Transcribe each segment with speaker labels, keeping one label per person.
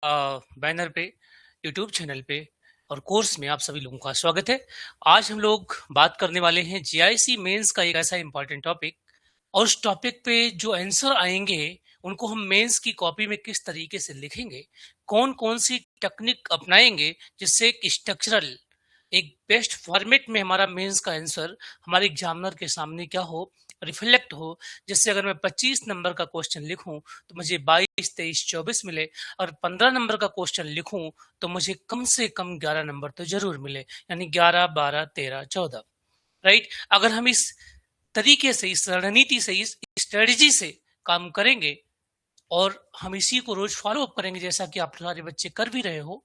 Speaker 1: Banner पे, YouTube channel पे और कोर्स में आप सभी लोगों का स्वागत है। आज हम लोग बात करने वाले हैं जीआईसी मेंस का एक ऐसा इंपॉर्टेंट टॉपिक और उस टॉपिक पे जो आंसर आएंगे उनको हम मेंस की कॉपी में किस तरीके से लिखेंगे, कौन-कौन सी टेक्निक अपनाएंगे जिससे एक स्ट्रक्चरल, एक बेस्ट फॉर्मेट में हमारा मेंस का आंसर हमारे एग्जामिनर के सामने क्या हो, रिफ्लेक्ट हो, जिससे अगर मैं 25 नंबर का क्वेश्चन लिखूं तो मुझे 22, 23, 24 मिले और 15 नंबर का क्वेश्चन लिखूं तो मुझे कम से कम 11 नंबर तो जरूर मिले, यानी 11, 12, 13, 14। राइट? अगर हम इस तरीके से, इस रणनीति से, इस स्ट्रेटजी से काम करेंगे और हम इसी को रोज फॉलो अप करेंगे जैसा कि आप सारे बच्चे कर भी रहे हो,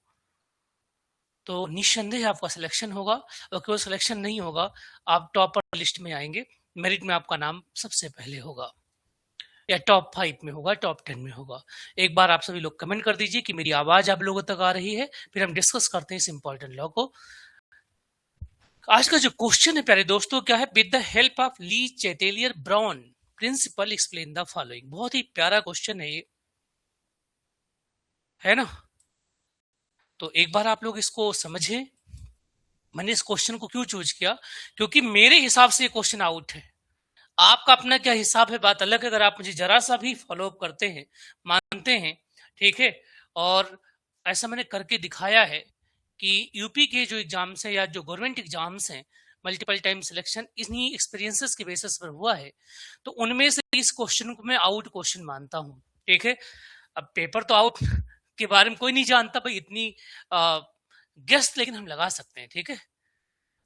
Speaker 1: तो निस्संदेह आपका सिलेक्शन होगा। और केवल सिलेक्शन नहीं होगा, आप टॉपर लिस्ट में आएंगे, मेरिट में आपका नाम सबसे पहले होगा या टॉप 5 में होगा, टॉप 10 में होगा। एक बार आप सभी लोग कमेंट कर दीजिए कि मेरी आवाज आप लोगों तक आ रही है, फिर हम डिस्कस करते हैं इस इंपॉर्टेंट लॉ को। आज का जो क्वेश्चन है प्यारे दोस्तों, क्या है? With the help of Le Chatelier Braun principle explain the following. बहुत ही प्यारा क्वेश्चन है ये, है ना? तो एक बार आप लोग इसको समझें। मैंने इस क्वेश्चन को क्यों चूज किया? क्योंकि मेरे हिसाब से ये क्वेश्चन आउट है। आपका अपना क्या हिसाब है, बात अलग है। अगर आप मुझे जरा सा भी फॉलो अप करते हैं, मानते हैं, ठीक है, और ऐसा मैंने करके दिखाया है कि यूपी के जो एग्जाम्स हैं या जो गवर्नमेंट एग्जाम्स हैं, मल्टीपल टाइम सिलेक्शन इन्हीं एक्सपीरियंसेस के बेसिस पर हुआ है, तो उनमें से इस क्वेश्चन को मैं आउट क्वेश्चन मानता हूं। ठीक है, अब पेपर तो आउट के बारे में कोई नहीं जानता भाई, इतनी गेस्ट लेकिन हम लगा सकते हैं। ठीक है,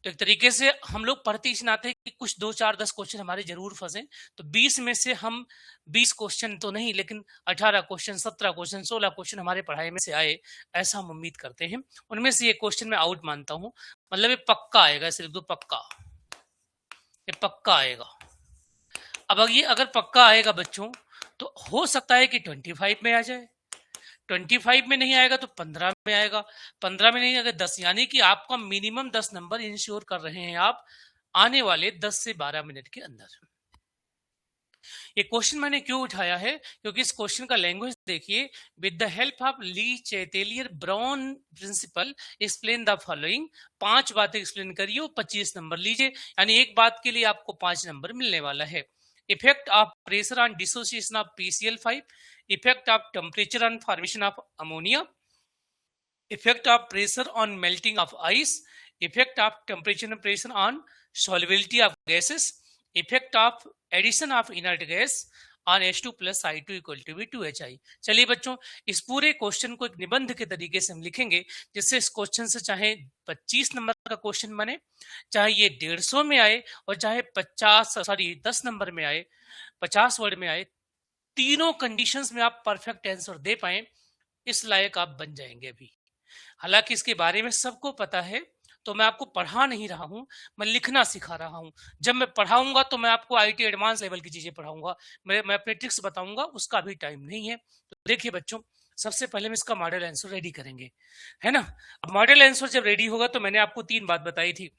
Speaker 1: तो एक तरीके से हम लोग पढ़ते इस नाते कि कुछ 2, 4, 10 क्वेश्चन हमारे जरूर फंसे, तो 20 में से हम 20 क्वेश्चन तो नहीं लेकिन 18 क्वेश्चन, 17 क्वेश्चन, 16 क्वेश्चन हमारे पढ़ाई में से आए, ऐसा हम उम्मीद करते हैं। उनमें से ये क्वेश्चन मैं आउट मानता हूं, मतलब ये पक्का आएगा, सिर्फ दो पक्का, ये पक्का आएगा। अब ये अगर पक्का आएगा बच्चों, तो हो सकता है कि 25 में आ जाए, 25 में नहीं आएगा तो 15 में आएगा, 15 में नहीं आएगा 10, यानी कि आपका मिनिमम 10 नंबर इंश्योर कर रहे हैं आप आने वाले 10 से 12 मिनट के अंदर। ये क्वेश्चन मैंने क्यों उठाया है? क्योंकि इस क्वेश्चन का लैंग्वेज देखिए, with the help of Le Chatelier Braun principle explain the following. 5 बातें एक्सप्लेन करिए, 25 नंबर लीजिए, यानी एक बात के लिए आपको 5 नंबर मिलने वाला है। Effect of pressure on dissociation of PCl5, effect of temperature on formation of ammonia, effect of pressure on melting of ice, effect of temperature and pressure on solubility of gases, effect of addition of inert gas on H2 plus I2 equal to be 2HI। चलिए बच्चों, इस पूरे question को एक निबंध के तरीके से हम लिखेंगे, जिससे इस क्वेश्चन से चाहे 25 नंबर का क्वेश्चन बने, चाहे ये 150 में आए और चाहे 10 नंबर में आए, 50 वर्ड में आए, तीनों कंडीशंस में आप परफेक्ट आंसर दे पाए, इस लायक आप बन जाएंगे अभी। हालांकि इसके बारे में सबको पता है, तो मैं आपको पढ़ा नहीं रहा हूं, मैं लिखना सिखा रहा हूं। जब मैं पढ़ाऊंगा तो मैं आपको आईटी एडवांस लेवल की चीजें पढ़ाऊंगा, मैं अपने ट्रिक्स बताऊंगा, उसका अभी टाइम नहीं है। तो देखिए बच्चों, सबसे पहले हम इसका मॉडल आंसर रेडी करेंगे, है ना? अब मॉडल आंसर जब रेडी होगा तो मैंने आपको 3 बात बताई थी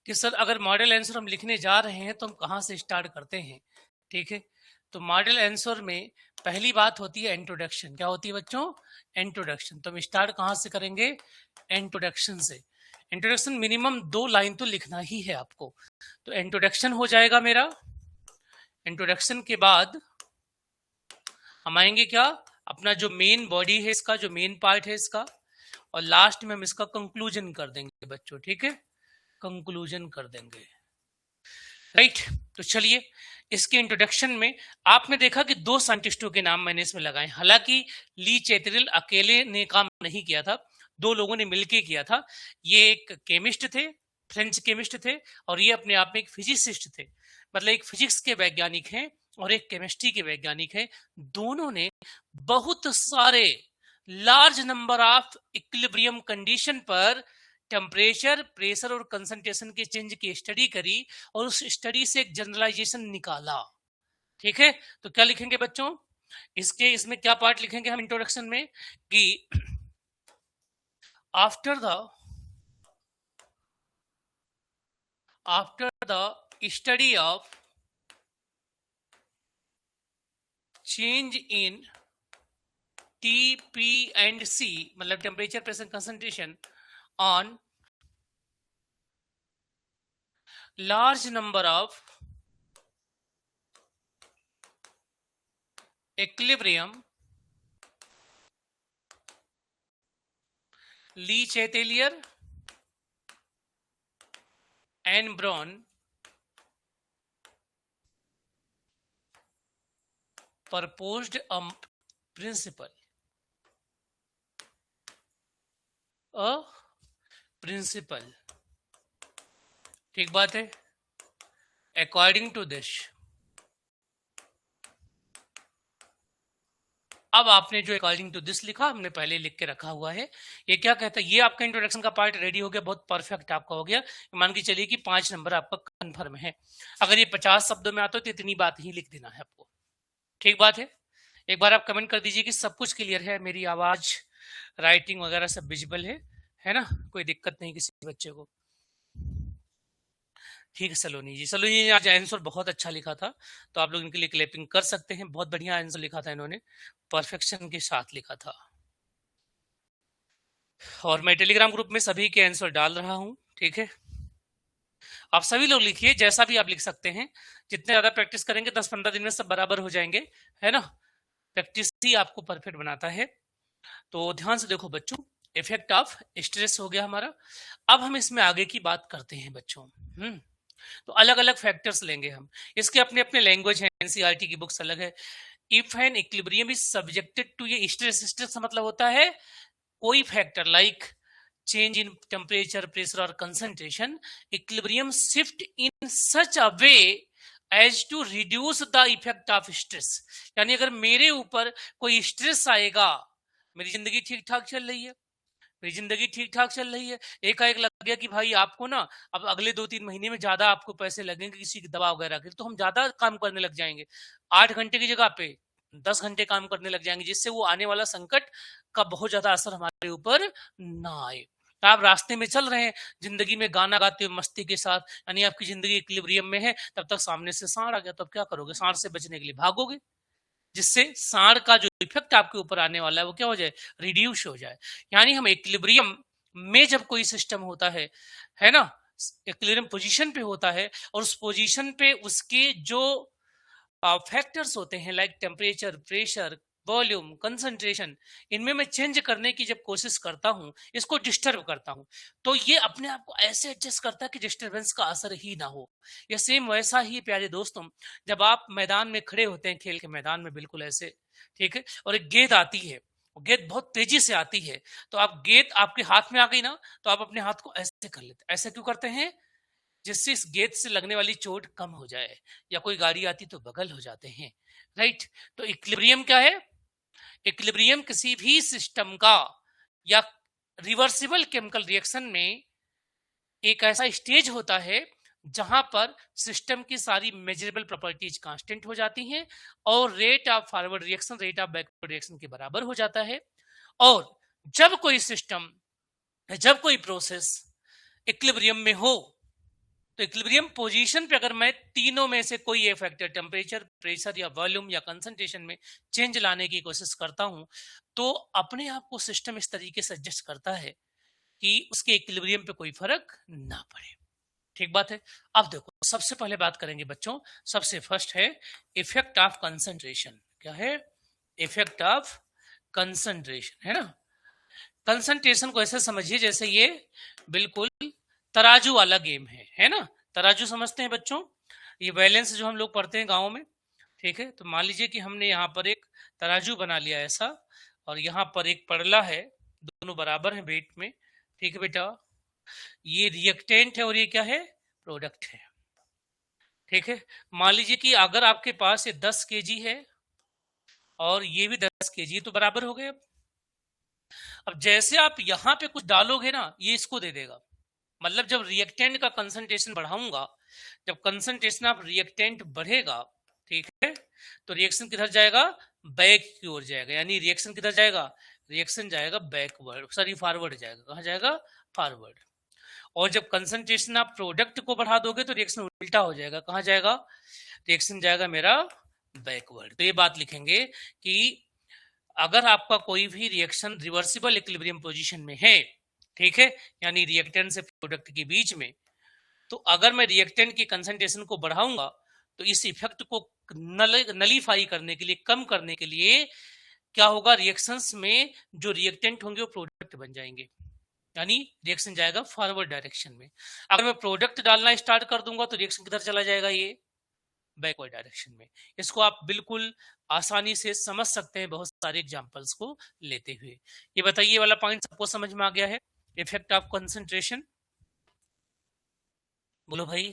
Speaker 1: कि सर अगर मॉडल आंसर हम लिखने जा रहे हैं तो हम कहाँ से स्टार्ट करते हैं। ठीक है, तो मॉडल आंसर में पहली बात होती है इंट्रोडक्शन। क्या होती है बच्चों? इंट्रोडक्शन। तो हम स्टार्ट कहाँ से करेंगे? इंट्रोडक्शन से। इंट्रोडक्शन मिनिमम 2 लाइन तो लिखना ही है आपको। तो इंट्रोडक्शन हो जाएगा मेरा। इंट्रोडक्शन के बाद हम आएंगे क्या? अपना जो मेन बॉडी है इसका, जो मेन पार्ट है इसका, और लास्ट में हम इसका कंक्लूजन कर देंगे बच्चों। ठीक है, कंक्लूजन कर देंगे। राइट, तो चलिए इसके इंट्रोडक्शन में आपने देखा कि 2 साइंटिस्टों के नाम मैंने इसमें लगाए। हालांकि ली चैटेलियर अकेले ने काम नहीं किया था, 2 लोगों ने मिलकर किया था। ये एक केमिस्ट थे, फ्रेंच केमिस्ट थे, और ये अपने आप में एक फिजिसिस्ट थे। मतलब एक फिजिक्स के वैज्ञानिक हैं और एक केमिस्ट्री के वैज्ञानिक हैं। दोनों ने बहुत सारे large number of equilibrium condition पर टेम्परेचर, प्रेशर और कंसंट्रेशन के चेंज की स्टडी करी और उस स्टडी से एक जनरलाइजेशन निकाला। ठीक है, तो क्या लिखेंगे बच्चों? इसमें क्या पार्ट लिखेंगे हम इंट्रोडक्शन में कि after the study of change in T P and C मतलब temperature pressure concentration on large number of equilibrium Le Chatelier and Brown proposed a principle ठीक बात है। अकॉर्डिंग टू दिस, अब आपने जो अकॉर्डिंग टू दिस लिखा हमने पहले लिख के रखा हुआ है। ये क्या कहता है, ये आपका इंट्रोडक्शन का पार्ट रेडी हो गया, बहुत परफेक्ट आपका हो गया। मान के चलिए कि 5 नंबर आपका कंफर्म है। अगर ये 50 शब्दों में आता तो इतनी बात ही लिख देना है आपको, ठीक बात है। एक बार आप कमेंट कर दीजिए कि सब कुछ क्लियर है, मेरी आवाज राइटिंग वगैरह सब विजिबल है ना, कोई दिक्कत नहीं किसी बच्चे को। ठीक है सलोनी जी, सलोनी जी आज आंसर बहुत अच्छा लिखा था, तो आप लोग इनके लिए क्लैपिंग कर सकते हैं। बहुत बढ़िया आंसर लिखा था इन्होंने, परफेक्शन के साथ लिखा था। और मैं टेलीग्राम ग्रुप में सभी के आंसर डाल रहा हूं, ठीक है। आप सभी लोग लिखिए, जैसा भी आप लिख सकते हैं। जितने ज्यादा प्रैक्टिस करेंगे 10-15 दिन में सब बराबर हो जाएंगे, है ना। प्रैक्टिस ही आपको परफेक्ट बनाता है। तो ध्यान से देखो बच्चों, इफेक्ट ऑफ स्ट्रेस हो गया हमारा। अब हम इसमें आगे की बात करते हैं बच्चों। तो अलग अलग फैक्टर्स लेंगे हम, इसके अपने अपने लैंग्वेज है, एनसीईआरटी की बुक्स अलग है। If an equilibrium is subjected to, ये स्ट्रेस मतलब होता है कोई factor like change in temperature, pressure or concentration, equilibrium shift in such a way as to reduce the effect of stress। यानी अगर मेरे ऊपर कोई स्ट्रेस आएगा, मेरी जिंदगी ठीक ठाक चल रही है, मेरी जिंदगी ठीक ठाक चल रही है, एकाएक लग गया कि भाई आपको ना अब अगले 2-3 महीने में ज्यादा आपको पैसे लगेंगे किसी की दवा वगैरह के, तो हम ज्यादा काम करने लग जाएंगे, 8 घंटे की जगह पे 10 घंटे काम करने लग जाएंगे, जिससे वो आने वाला संकट का बहुत ज्यादा असर हमारे ऊपर ना आए। तो आप रास्ते में चल रहे हैं जिंदगी में गाना गाते हुए मस्ती के साथ, यानी आपकी जिंदगी इक्विलिब्रियम में है, तब तक सामने से सांड आ गया, तो अब क्या करोगे, सांड से बचने के लिए भागोगे, जिससे सांड का जो इफेक्ट आपके ऊपर आने वाला है वो क्या हो जाए, रिड्यूस हो जाए। यानी हम इक्विलिब्रियम में जब कोई सिस्टम होता है ना, इक्विलिब्रियम पोजीशन पे होता है, और उस पोजीशन पे उसके जो फैक्टर्स होते हैं like temperature, pressure, volume, concentration, इनमें मैं चेंज करने की जब कोशिश करता हूं, इसको डिस्टर्ब करता हूं, तो ये अपने आप को ऐसे एडजस्ट करता है कि डिस्टर्बेंस का असर ही ना हो। ये सेम वैसा ही प्यारे दोस्तों, जब आप मैदान में खड़े होते हैं, खेल के मैदान में बिल्कुल ऐसे, ठीक है, और एक गेंद आती है, गेंद बहुत तेजी से आती है, तो आप गेंद आपके हाथ में आ गई ना, तो आप अपने हाथ को ऐसे कर लेते हैं। ऐसे क्यों करते हैं, जिससे इस गेंद से लगने वाली चोट कम हो जाए, या कोई गाड़ी आती तो बगल हो जाते हैं, राइट। तो इक्विलिब्रियम क्या है, इक्विलिब्रियम किसी भी सिस्टम का या रिवर्सिबल केमिकल रिएक्शन में एक ऐसा स्टेज होता है जहां पर सिस्टम की सारी मेजरेबल प्रॉपर्टीज कांस्टेंट हो जाती हैं, और rate of forward reaction rate of backward reaction के बराबर हो जाता है। और जब कोई सिस्टम, जब कोई प्रोसेस इक्विलिब्रियम में हो, तो इक्विलिब्रियम पोजीशन पे अगर मैं तीनों में से कोई एक फैक्टर, टेम्परेचर, प्रेशर या वॉल्यूम या कंसंट्रेशन में चेंज लाने की कोशिश करता हूं, तो अपने आप को सिस्टम इस तरीके से एडजस्ट करता है कि उसके इक्विलिब्रियम पे कोई फर्क ना पड़े, ठीक बात है। अब देखो, सबसे पहले बात करेंगे बच्चों, सबसे फर्स्ट है इफेक्ट ऑफ कंसंट्रेशन। क्या है, इफेक्ट ऑफ कंसंट्रेशन, है ना। कंसंट्रेशन को ऐसे समझिए जैसे ये बिल्कुल तराजू वाला गेम है ना। तराजू समझते हैं बच्चों, ये बैलेंस जो हम लोग पढ़ते हैं गाँव में, ठीक है। तो मान लीजिए कि हमने यहाँ पर एक तराजू बना लिया ऐसा, और यहाँ पर एक पड़ला है, दोनों बराबर है वेट में, ठीक है बेटा। ये रिएक्टेंट है और ये क्या है, प्रोडक्ट है, ठीक है। मान लीजिए कि अगर आपके पास ये 10 kg है और ये भी 10 kg, तो बराबर हो गए। अब जैसे आप यहाँ पे कुछ डालोगे ना, ये इसको दे देगा, मतलब जब रिएक्टेंट का कंसंट्रेशन बढ़ाऊंगा, जब कंसंट्रेशन ऑफ रिएक्टेंट बढ़ेगा, ठीक है, तो रिएक्शन किधर जाएगा, बैक की ओर जाएगा। यानी रिएक्शन किधर जाएगा, रिएक्शन जाएगा बैकवर्ड, सॉरी फॉरवर्ड जाएगा। कहाँ जाएगा, फॉरवर्ड। और जब कंसंट्रेशन आप प्रोडक्ट को बढ़ा दोगे तो रिएक्शन उल्टा हो जाएगा। कहाँ जाएगा, रिएक्शन जाएगा मेरा बैकवर्ड। तो ये बात लिखेंगे कि अगर आपका कोई भी रिएक्शन रिवर्सिबल इक्विलिब्रियम पोजीशन में है, ठीक है, यानी रिएक्टेंट से प्रोडक्ट के बीच में, तो अगर मैं रिएक्टेंट की कंसंट्रेशन को बढ़ाऊंगा तो इस इफेक्ट को नलीफाई करने के लिए, कम करने के लिए क्या होगा, रिएक्शंस में जो रिएक्टेंट होंगे वो प्रोडक्ट बन जाएंगे, यानी रिएक्शन जाएगा फॉरवर्ड डायरेक्शन में। अगर मैं प्रोडक्ट डालना स्टार्ट कर दूंगा तो रिएक्शन किधर चला जाएगा, ये बैकवर्ड डायरेक्शन में। इसको आप बिल्कुल आसानी से समझ सकते हैं बहुत सारे एग्जांपल्स को लेते हुए। ये बताइए वाला पॉइंट सबको समझ में आ गया है, इफेक्ट ऑफ कंसंट्रेशन? बोलो भाई।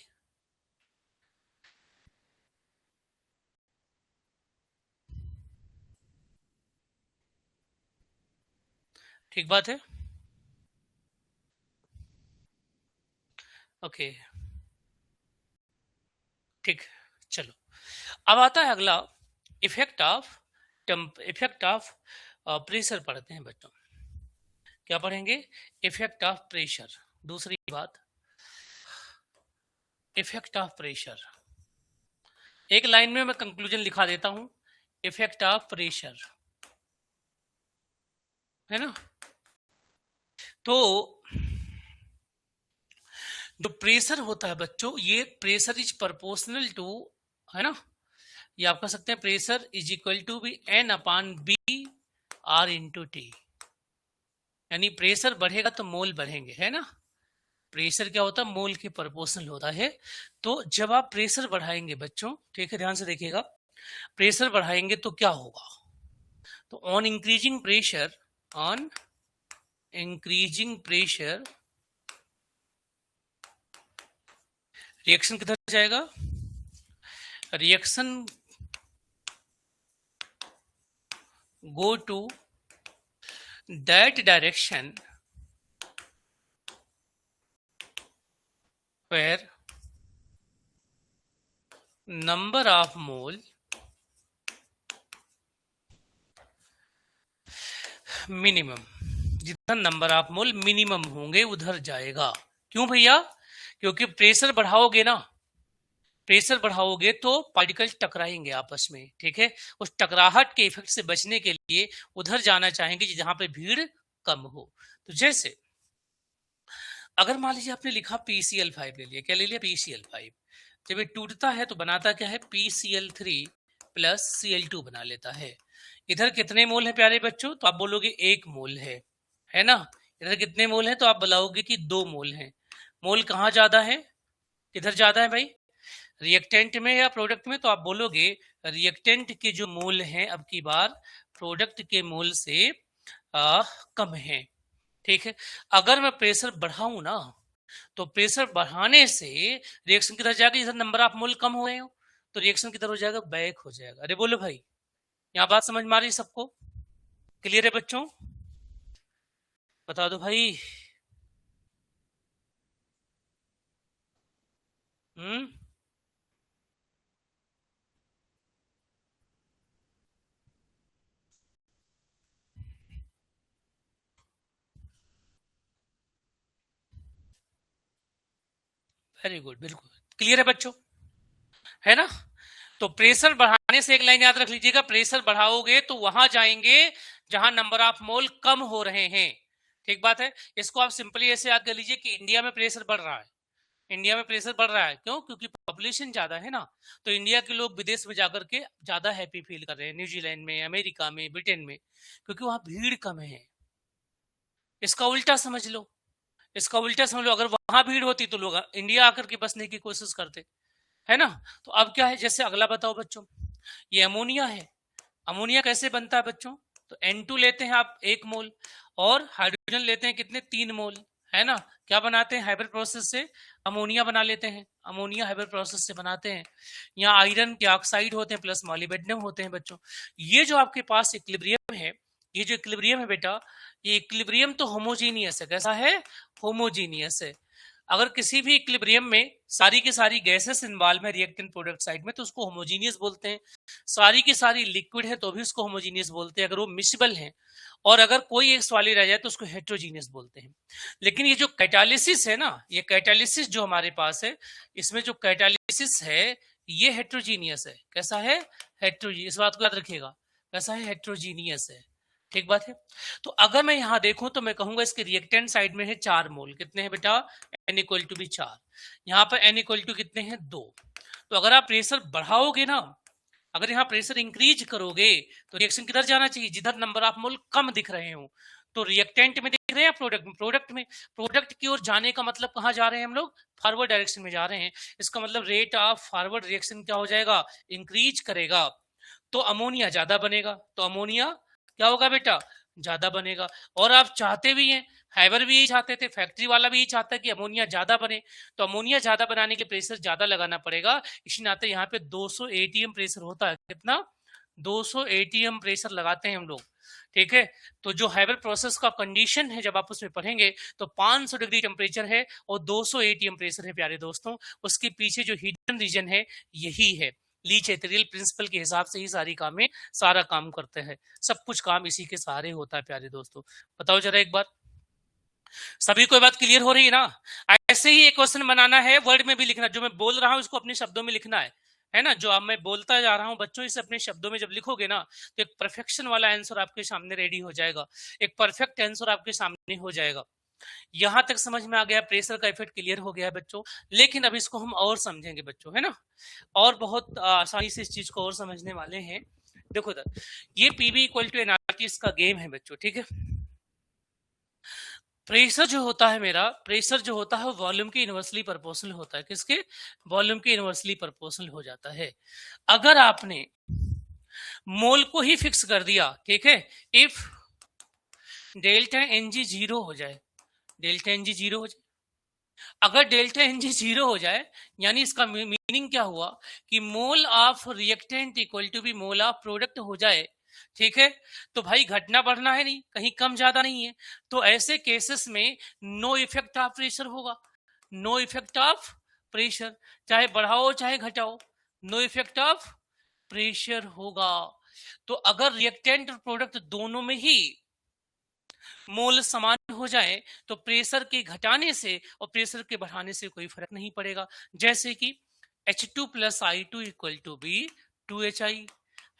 Speaker 1: ठीक बात है, ओके, ठीक। चलो, अब आता है अगला, इफेक्ट ऑफ प्रेशर पढ़ते हैं बच्चों। क्या पढ़ेंगे? Effect of pressure. दूसरी बात, इफेक्ट ऑफ प्रेशर, एक लाइन में मैं कंक्लूजन लिखा देता हूं, इफेक्ट ऑफ प्रेशर, है ना। तो जो प्रेशर होता है बच्चों, ये प्रेशर इज प्रोपोर्शनल टू, है ना, ये आप कह सकते हैं pressure is equal to be N upon V R into T, यानी प्रेशर बढ़ेगा तो मोल बढ़ेंगे, है ना। प्रेशर क्या होता है, मोल के प्रोपोर्शनल होता है। तो जब आप प्रेशर बढ़ाएंगे बच्चों, ठीक है, ध्यान से देखिएगा, प्रेशर बढ़ाएंगे तो क्या होगा, तो on increasing pressure, on increasing pressure reaction किधर जाएगा, reaction go to that direction where number of mole minimum, जितना नंबर ऑफ मोल मिनिमम होंगे उधर जाएगा। क्यों भैया? क्योंकि प्रेशर बढ़ाओगे ना, प्रेशर बढ़ाओगे तो पार्टिकल टकराएंगे आपस में, ठीक है, उस टकराहट के इफेक्ट से बचने के लिए उधर जाना चाहेंगे जहां पे भीड़ कम हो। तो जैसे अगर मान लीजिए आपने लिखा PCl5 ले लिया, क्या ले लिया, PCl5, जब ये टूटता है तो बनाता क्या है, PCl3 प्लस Cl2 बना लेता है। इधर कितने मोल है प्यारे बच्चों, तो आप बोलोगे 1 मोल है ना। इधर कितने मोल है, तो आप बताओगे कि 2 मोल है। मोल कहाँ ज्यादा है, किधर ज्यादा है भाई, रिएक्टेंट में या प्रोडक्ट में, तो आप बोलोगे रिएक्टेंट के जो मोल हैं अब की बार प्रोडक्ट के मोल से कम है, ठीक है। अगर मैं प्रेशर बढ़ाऊं ना, तो प्रेशर बढ़ाने से रिएक्शन किधर जाएगा, इधर नंबर ऑफ मोल कम हो गए हो तो रिएक्शन किधर हो जाएगा, बैक हो जाएगा। अरे बोलो भाई, यहाँ बात समझ में आ रही सबको, क्लियर है बच्चों, बता दो भाई। वेरी गुड, बिल्कुल क्लियर है बच्चों, है ना। तो प्रेशर बढ़ाने से एक लाइन याद रख लीजिएगा, प्रेशर बढ़ाओगे तो वहां जाएंगे जहां नंबर ऑफ मोल कम हो रहे हैं, ठीक बात है। इसको आप सिंपली ऐसे याद कर लीजिए कि इंडिया में प्रेशर बढ़ रहा है, इंडिया में प्रेशर बढ़ रहा है, क्यों, क्योंकि पॉपुलेशन ज्यादा है ना। तो इंडिया के लोग विदेश में जाकर के ज्यादा हैप्पी फील कर रहे हैं, न्यूजीलैंड में, अमेरिका में, ब्रिटेन में, क्योंकि वहां भीड़ कम है। इसका उल्टा समझ लो, इसका उल्टा समझ लो, अगर वहां भीड़ होती तो लोग इंडिया आकर के बसने की कोशिश करते, है ना। तो अब क्या है, जैसे अगला बताओ बच्चों, ये अमोनिया है, अमोनिया कैसे बनता है बच्चों, तो N2 लेते हैं आप 1 मोल, और हाइड्रोजन लेते हैं कितने, 3 मोल, है ना। क्या बनाते हैं, हाइब्रिड प्रोसेस से अमोनिया बना लेते हैं, अमोनिया हाइब्रिड प्रोसेस से बनाते हैं। यहाँ आयरन के ऑक्साइड होते हैं प्लस मॉलिब्डेनम होते हैं बच्चों। ये जो आपके पास इक्विलिब्रियम है, ये जो इक्विलिब्रियम है बेटा, ये इक्विलिब्रियम तो होमोजीनियस है, कैसा है, होमोजीनियस है। अगर किसी भी इक्विलिब्रियम में सारी की सारी गैसेस इन्वॉल्व है रिएक्टेंट प्रोडक्ट साइड में तो उसको होमोजीनियस बोलते हैं, सारी की सारी लिक्विड है तो भी उसको होमोजीनियस बोलते हैं, अगर वो मिसिबल है, और अगर कोई एक सवाली रह जाए तो उसको हेट्रोजीनियस बोलते हैं। लेकिन ये जो कैटालिसिस है ना, ये कैटालिसिस जो हमारे पास है, इसमें जो कैटालिसिस है ये हेट्रोजीनियस है, कैसा है, हेट्रोजीनियस, इस बात को याद रखिएगा, कैसा है, हेट्रोजीनियस है, ठीक बात है। तो अगर मैं यहां देखूं तो मैं कहूंगा इसके रिएक्टेंट साइड में है 4 मोल। कितने हैं बेटा? n इक्वल टू भी 4। यहाँ पर n इक्वल टू कितने हैं? 2। तो अगर आप प्रेशर बढ़ाओगे ना, अगर यहाँ प्रेशर इंक्रीज करोगे तो रिएक्शन किधर जाना चाहिए? जिधर नंबर ऑफ मोल कम दिख रहे हो। तो रिएक्टेंट में दिख रहे हैं, प्रोडक्ट में? प्रोडक्ट में। प्रोडक्ट की ओर जाने का मतलब कहाँ जा रहे हैं हम लोग? फॉरवर्ड डायरेक्शन में जा रहे हैं। इसका मतलब रेट ऑफ फॉरवर्ड रिएक्शन क्या हो जाएगा? इंक्रीज करेगा। तो अमोनिया ज्यादा बनेगा। तो अमोनिया क्या होगा बेटा? ज्यादा बनेगा। और आप चाहते भी हैं, हैबर भी यही चाहते थे, फैक्ट्री वाला भी यही चाहता है कि अमोनिया ज्यादा बने। तो अमोनिया ज्यादा बनाने के प्रेशर ज्यादा लगाना पड़ेगा। इसी नाते यहाँ पे 200 एटीएम प्रेशर होता है। कितना? 200 एटीएम प्रेशर लगाते हैं हम लोग। ठीक है। तो जो हैबर प्रोसेस का कंडीशन है, जब आप उसमें पढ़ेंगे तो 500 डिग्री टेम्परेचर है और 200 एटीएम प्रेशर है प्यारे दोस्तों। उसके पीछे जो हिडन रीजन है यही है। लीच एथेरियल प्रिंसिपल के हिसाब से ही सारा काम करते हैं। सब कुछ काम इसी के सहारे होता है प्यारे दोस्तों। बताओ जरा एक बार, सभी को बात क्लियर हो रही है ना? ऐसे ही एक क्वेश्चन बनाना है, वर्ड में भी लिखना। जो मैं बोल रहा हूं इसको अपने शब्दों में लिखना है ना? जो अब मैं बोलता जा रहा हूं बच्चों, इसे अपने शब्दों में जब लिखोगे ना तो एक परफेक्शन वाला आंसर आपके सामने रेडी हो जाएगा। एक परफेक्ट आंसर आपके सामने हो जाएगा। यहां तक समझ में आ गया? प्रेशर का इफेक्ट क्लियर हो गया है बच्चों। लेकिन अब इसको हम और समझेंगे बच्चों, है ना? और बहुत आसानी से इस चीज को और समझने वाले हैं। देखो इधर, ये पीवी इक्वल टू एनआरटी का गेम है बच्चों। ठीक है। प्रेशर जो होता है मेरा, प्रेशर जो होता है वॉल्यूम के इनवर्सली प्रोपोर्शनल होता है। किसके? वॉल्यूम के इनवर्सली प्रोपोर्शनल हो जाता है। अगर आपने मोल को ही फिक्स कर दिया, ठीक है, इफ डेल्टा एनजी 0 हो जाए, डेल्टा एनजी 0 हो जाए, अगर डेल्टा एनजी 0 हो जाए यानी इसका मीनिंग क्या हुआ कि mole of reactant equal to be mole of product हो जाए। ठीक है। तो भाई घटना बढ़ना है नहीं, कहीं कम ज्यादा नहीं है। तो ऐसे केसेस में नो इफेक्ट ऑफ प्रेशर होगा। नो इफेक्ट ऑफ प्रेशर, चाहे बढ़ाओ चाहे घटाओ, नो इफेक्ट ऑफ प्रेशर होगा। तो अगर रिएक्टेंट और प्रोडक्ट दोनों में ही मोल समान हो जाए तो प्रेशर के घटाने से और प्रेशर के बढ़ाने से कोई फर्क नहीं पड़ेगा। जैसे कि H2 plus I2 equal to be 2HI,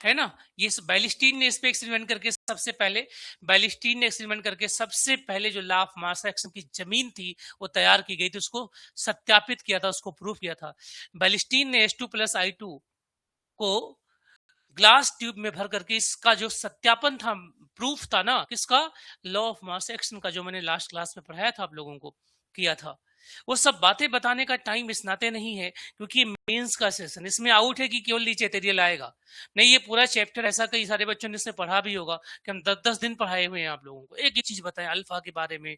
Speaker 1: है ना? ये बैलिस्टीन ने इस पे एक्सपेरिमेंट करके सबसे पहले, बैलिस्टीन ने एक्सपेरिमेंट करके सबसे पहले जो लॉ ऑफ मास एक्शन की जमीन थी वो तैयार की गई थी, उसको सत्यापित किया था, उसको प्रूफ किया था। बैलिस्टीन ने H2 प्लस I2 को ग्लास ट्यूब में भर करके इसका जो सत्यापन था, प्रूफ था ना, किसका? लॉ ऑफ मास एक्शन का, जो मैंने लास्ट क्लास में पढ़ाया था आप लोगों को, किया था। वो सब बातें बताने का टाइम इस नाते नहीं है क्योंकि मेंस का सेशन, इसमें आउट है कि केवल नीचे एथेरियल आएगा नहीं। ये पूरा चैप्टर ऐसा कई सारे बच्चों ने इससे पढ़ा भी होगा कि हम 10-10 दिन पढ़ाए हुए हैं आप लोगों को। एक ही चीज बताएं, अल्फा के बारे में,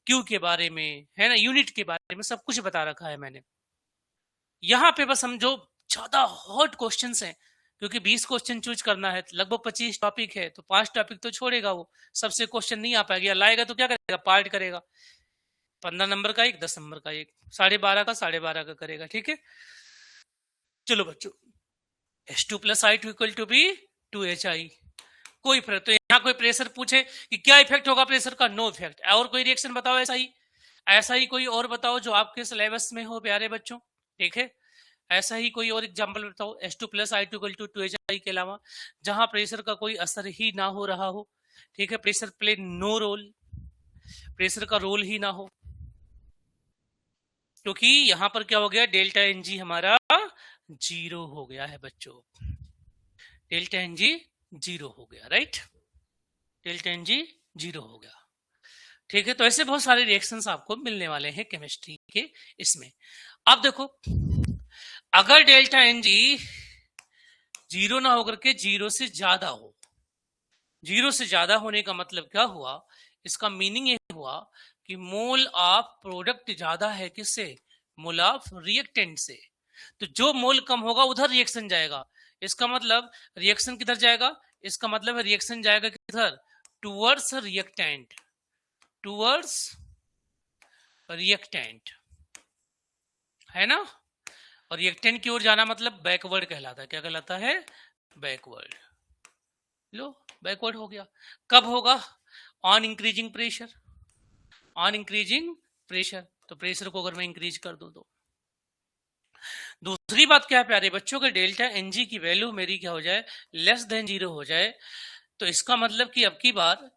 Speaker 1: क्यू के बारे में, है ना, यूनिट के बारे में, सब कुछ बता रखा है मैंने। यहाँ पे बस हम जो ज्यादा हॉट क्वेश्चन हैं, क्योंकि 20 क्वेश्चन चूज करना है, लगभग 25 टॉपिक है, तो 5 टॉपिक तो छोड़ेगा वो, सबसे क्वेश्चन नहीं आ पाएगा। लाएगा तो क्या करेगा? पार्ट करेगा। 15 नंबर का एक, 10 नंबर का एक, 12.5 का 12.5 का करेगा। ठीक है। चलो बच्चों, H2 plus I2 equal to be 2HI। कोई फर्क, तो यहाँ कोई प्रेशर पूछे कि क्या इफेक्ट होगा प्रेशर का? No effect. और कोई रिएक्शन बताओ ऐसा ही कोई और बताओ जो आपके सिलेबस में हो प्यारे बच्चों। ठीक है। ऐसा ही कोई और एग्जांपल बताओ H2 plus I2 equal to 2HI के अलावा, जहां प्रेशर का कोई असर ही ना हो रहा हो। ठीक है। Pressure play no role, pressure का रोल ही ना हो, क्योंकि यहां पर क्या हो गया? डेल्टा एनजी हमारा 0 हो गया है बच्चों। डेल्टा एनजी 0 हो गया, राइट? डेल्टा एनजी 0 हो गया। ठीक है। तो ऐसे बहुत सारे रिएक्शंस आपको मिलने वाले हैं केमिस्ट्री के इसमें। अब देखो, अगर डेल्टा एनजी 0 ना होकर के 0 से ज्यादा हो, 0 से ज्यादा होने का मतलब क्या हुआ? इसका मीनिंग ये हुआ कि मोल ऑफ प्रोडक्ट ज्यादा है किससे? मोल ऑफ रिएक्टेंट से। तो जो मोल कम होगा उधर रिएक्शन जाएगा। इसका मतलब रिएक्शन किधर जाएगा? इसका मतलब है रिएक्शन जाएगा किधर? टुवर्ड्स रिएक्टेंट, टुवर्ड्स रिएक्टेंट, है ना? और रिएक्टेंट की ओर जाना मतलब बैकवर्ड कहलाता है। क्या कहलाता है? बैकवर्ड। लो, बैकवर्ड हो गया। कब होगा? On increasing pressure, on increasing pressure. तो प्रेशर को अगर मैं इंक्रीज कर दूं तो दूसरी बात क्या है प्यारे बच्चों के, डेल्टा एनजी की वैल्यू मेरी क्या हो जाए? लेस देन 0 हो जाए, तो इसका मतलब कि अब की बार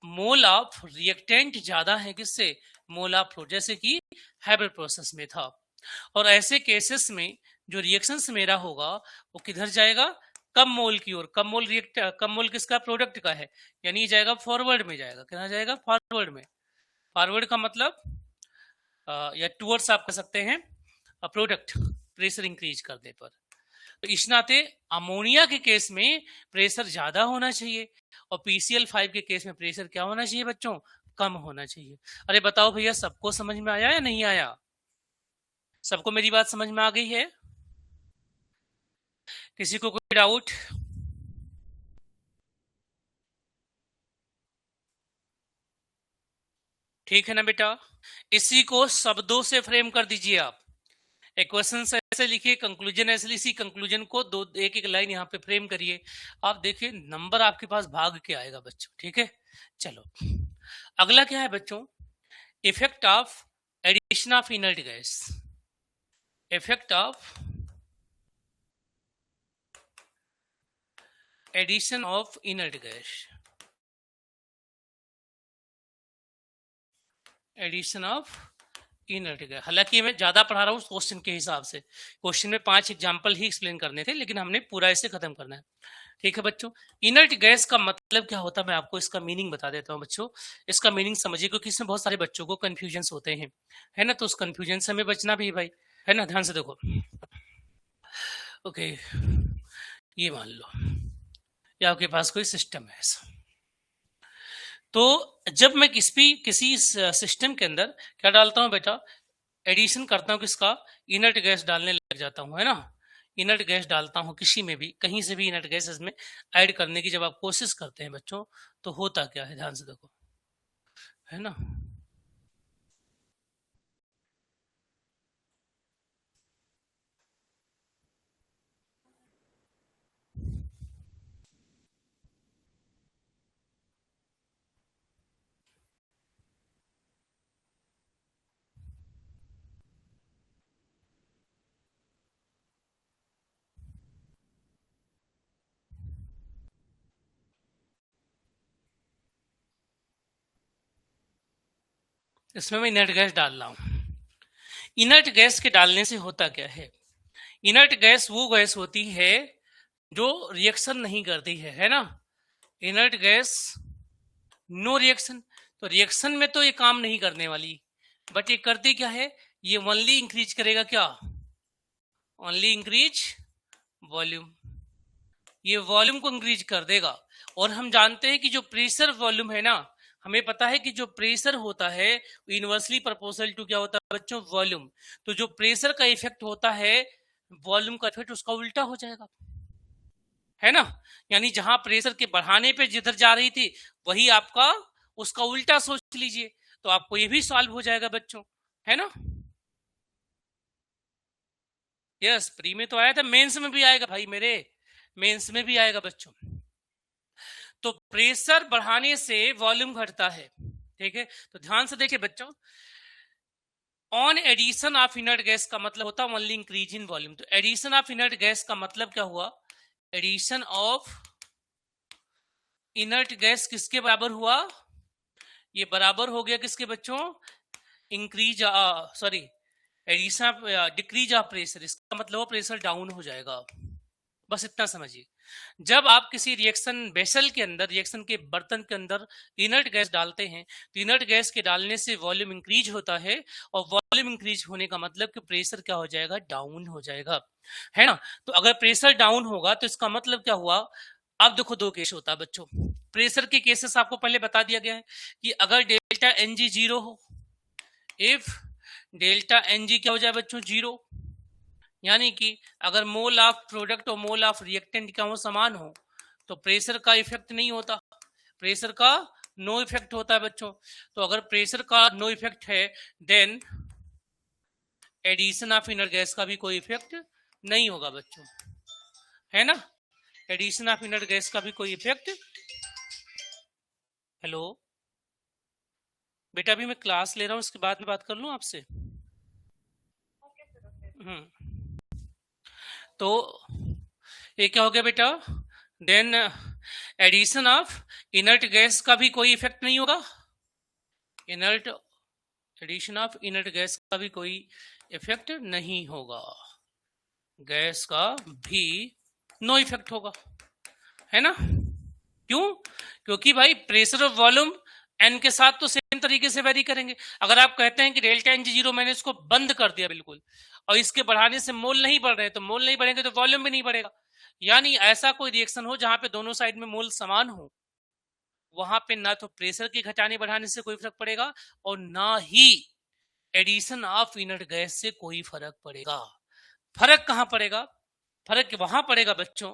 Speaker 1: मोल ऑफ रिएक्टेंट ज्यादा है किससे, मोल ऑफ फ्लो, जैसे कि हाइब्रिड प्रोसेस में था। और ऐसे केसेस में जो रिएक्शंस मेरा होगा वो किधर जाएगा, कम मोल की ओर। कम मोल रिएक्ट, कम मोल किसका, प्रोडक्ट का है, यानी जाएगा फॉरवर्ड में, जाएगा किधर जाएगा, फॉरवर्ड में। फॉरवर्ड का मतलब या टूवर्ड्स आप कह सकते हैं प्रोडक्ट, प्रेशर इंक्रीज करने पर। तो इस नाते अमोनिया के केस में प्रेशर ज्यादा होना चाहिए और PCl5 के केस में प्रेशर क्या होना चाहिए बच्चों, कम होना चाहिए। अरे बताओ भैया, सबको समझ में आया या नहीं आया, सबको मेरी बात समझ में आ गई है, किसी को कोई डाउट? ठीक है ना बेटा, इसी को शब्दों से फ्रेम कर दीजिए आप। इक्वेशन ऐसे लिखिए, कंक्लूजन ऐसे, इसी कंक्लूजन को दो एक एक लाइन यहाँ पे फ्रेम करिए। आप देखिए नंबर आपके पास भाग के आएगा बच्चों, ठीक है। चलो अगला क्या है बच्चों, effect of addition of inert gas. Effect of addition of inert gas, addition of inert gas. हालांकि मैं ज्यादा पढ़ा रहा हूँ क्वेश्चन के हिसाब से, क्वेश्चन में 5 एग्जाम्पल ही एक्सप्लेन करने थे, लेकिन हमने पूरा इसे खत्म करना है। ठीक है बच्चों, इनर्ट गैस का मतलब क्या होता है, मैं आपको इसका मीनिंग बता देता हूँ बच्चों। इसका मीनिंग समझिए, क्योंकि इसमें बहुत सारे बच्चों को कंफ्यूजन होते हैं, है ना, तो उस कंफ्यूजन से हमें बचना भी भाई, है ना। ध्यान से देखो, ओके, ये मान लो या आपके पास कोई सिस्टम है ऐसा, तो जब मैं किसी सिस्टम के अंदर क्या डालता हूँ बेटा, एडिशन करता हूँ किसका, इनर्ट गैस डालने लग जाता हूँ, है ना। इनर्ट गैस डालता हूँ किसी में भी, कहीं से भी इनर्ट गैस इसमें ऐड करने की जब आप कोशिश करते हैं बच्चों, तो होता क्या है, ध्यान से देखो, है ना। इसमें मैं इनर्ट गैस डाल रहा हूँ। इनर्ट गैस के डालने से होता क्या है, इनर्ट गैस वो गैस होती है जो रिएक्शन नहीं करती है ना। इनर्ट गैस नो रिएक्शन, तो रिएक्शन में तो ये काम नहीं करने वाली, बट ये करती क्या है, ये ओनली इंक्रीज करेगा क्या, ओनली इंक्रीज वॉल्यूम, ये वॉल्यूम को इंक्रीज कर देगा। और हम जानते हैं कि जो प्रेशर वॉल्यूम है ना, हमें पता है कि जो प्रेशर होता है इनवर्सली प्रोपोर्शनल टू क्या होता है बच्चों, वॉल्यूम। तो जो प्रेशर का इफेक्ट होता है, वॉल्यूम का इफेक्ट उसका उल्टा हो जाएगा, है ना। यानी जहां प्रेशर के बढ़ाने पे जिधर जा रही थी, वही आपका उसका उल्टा सोच लीजिए, तो आपको ये भी सॉल्व हो जाएगा बच्चों, है ना। यस, प्री में तो आया था, मेंस में भी आएगा भाई मेरे, मेंस में भी आएगा बच्चों। तो प्रेशर बढ़ाने से वॉल्यूम घटता है, ठीक है। तो ध्यान से देखिए बच्चों, on addition of inert gas का मतलब होता है ओनली इंक्रीज इन वॉल्यूम। तो एडिशन ऑफ इनर्ट गैस का मतलब क्या हुआ, एडिशन ऑफ इनर्ट गैस किसके बराबर हुआ, ये बराबर हो गया किसके बच्चों, increase, sorry, addition of, decrease of pressure, इसका मतलब प्रेशर डाउन हो जाएगा। बस इतना समझिए, जब आप किसी रिएक्शन बेसल के अंदर, रिएक्शन के बर्तन के अंदर इनर्ट गैस डालते हैं, तो इनर्ट गैस के डालने से वॉल्यूम इंक्रीज होता है, और वॉल्यूम इंक्रीज होने का मतलब कि प्रेशर क्या हो जाएगा, डाउन हो जाएगा, है ना। तो अगर प्रेशर डाउन होगा तो इसका मतलब क्या हुआ, अब देखो दो केस होता है बच्चों, प्रेशर के केसेस आपको पहले बता दिया गया है कि अगर डेल्टा एन जी जीरो हो, इफ डेल्टा एन जी क्या हो जाए बच्चों, जीरो, यानी कि अगर मोल ऑफ प्रोडक्ट और मोल ऑफ रिएक्टेंट क्या हो, समान हो, तो प्रेशर का इफेक्ट नहीं होता, प्रेशर का नो इफेक्ट होता है बच्चों। तो अगर प्रेशर का नो इफेक्ट है, then addition of inert gas का भी कोई इफेक्ट नहीं होगा बच्चों, है ना। एडिशन ऑफ इनर गैस का भी कोई इफेक्ट, हेलो बेटा, अभी मैं क्लास ले रहा हूँ, इसके बाद में बात कर लूँ आपसे। तो ये क्या हो गया बेटा, then addition of inert gas का भी कोई इफेक्ट नहीं होगा, inert addition of inert gas का भी कोई इफेक्ट नहीं होगा, गैस का भी नो इफेक्ट होगा, है ना। क्यों? क्योंकि भाई प्रेशर और वॉल्यूम एन के साथ तो सेम तरीके से वेरी करेंगे। अगर आप कहते हैं कि डेल्टा एन जी जीरो, मैंने इसको बंद कर दिया बिल्कुल, और इसके बढ़ाने से मोल नहीं बढ़ रहे, तो मोल नहीं बढ़ेंगे तो वॉल्यूम भी नहीं बढ़ेगा। यानी ऐसा कोई रिएक्शन हो जहां पे दोनों साइड में मोल समान हो, वहां पे ना तो प्रेशर के घटाने बढ़ाने से कोई फर्क पड़ेगा और ना ही एडिशन ऑफ इनर्ट गैस से कोई फर्क पड़ेगा। फर्क कहां पड़ेगा? फर्क वहां पड़ेगा बच्चों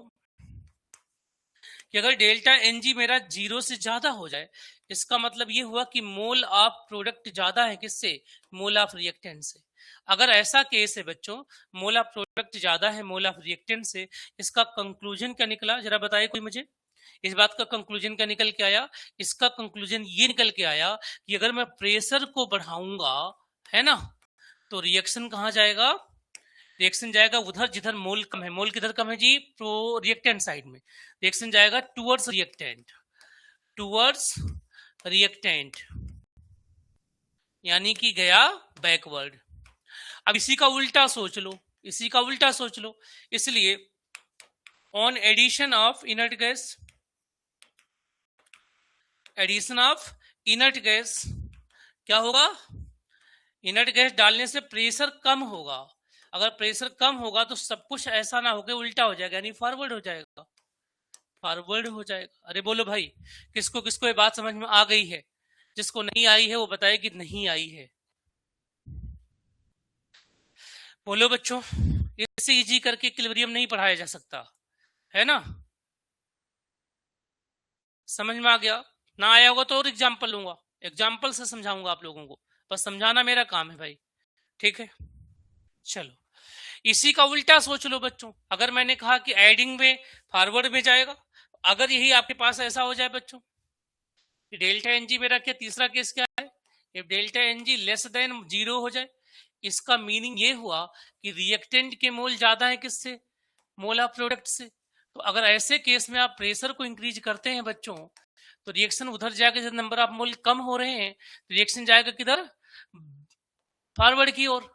Speaker 1: कि अगर डेल्टा एन जी मेरा 0 से ज्यादा हो जाए, इसका मतलब ये हुआ कि मोल ऑफ प्रोडक्ट ज्यादा है किससे? मोल ऑफ रिएक्टेंट से। अगर ऐसा केस है बच्चों, मोल ऑफ प्रोडक्ट ज्यादा है मोल ऑफ रिएक्टेंट से, इसका कंक्लूजन क्या निकला, जरा बताइए कोई मुझे। इस बात का कंक्लूजन क्या निकल के आया? इसका कंक्लूजन ये निकल के आया कि अगर मैं प्रेशर को बढ़ाऊंगा, है ना, तो रिएक्शन कहां जाएगा? रिएक्शन जाएगा उधर जिधर मोल कम है। मोल किधर कम है जी? प्रो रिएक्टेंट साइड में। रिएक्शन जाएगा टुवर्ड्स रिएक्टेंट, टुवर्ड्स रिएक्टेंट, यानी कि गया बैकवर्ड। अब इसी का उल्टा सोच लो, इसी का उल्टा सोच लो। इसलिए on addition of inert gas, addition of inert gas क्या होगा? इनर्ट गैस डालने से प्रेशर कम होगा। अगर प्रेशर कम होगा तो सब कुछ ऐसा ना होकर उल्टा हो जाएगा, यानी फॉरवर्ड हो जाएगा, फॉरवर्ड हो जाएगा। अरे बोलो भाई, किसको किसको ये बात समझ में आ गई है? जिसको नहीं आई है वो बताए कि नहीं आई है। बोलो बच्चों, इससे इजी करके इक्विलिब्रियम नहीं पढ़ाया जा सकता, है ना। समझ में आ गया? ना आया होगा तो और एग्जाम्पल लूंगा, एग्जाम्पल से समझाऊंगा आप लोगों को, बस समझाना मेरा काम है भाई, ठीक है। चलो, इसी का उल्टा सोच लो बच्चों। अगर मैंने कहा कि एडिंग में फॉरवर्ड में जाएगा, अगर यही आपके पास ऐसा हो जाए बच्चों, डेल्टा एन जी मेरा क्या तीसरा केस क्या है, if delta N G less than 0 हो जाए, इसका मीनिंग ये हुआ कि रिएक्टेंट के मोल ज्यादा है किससे? मोल ऑफ प्रोडक्ट से। तो अगर ऐसे केस में आप प्रेशर को इंक्रीज करते हैं बच्चों, तो रिएक्शन उधर जाकर जब नंबर ऑफ मोल कम हो रहे हैं, तो रिएक्शन जाएगा किधर? फॉरवर्ड की ओर।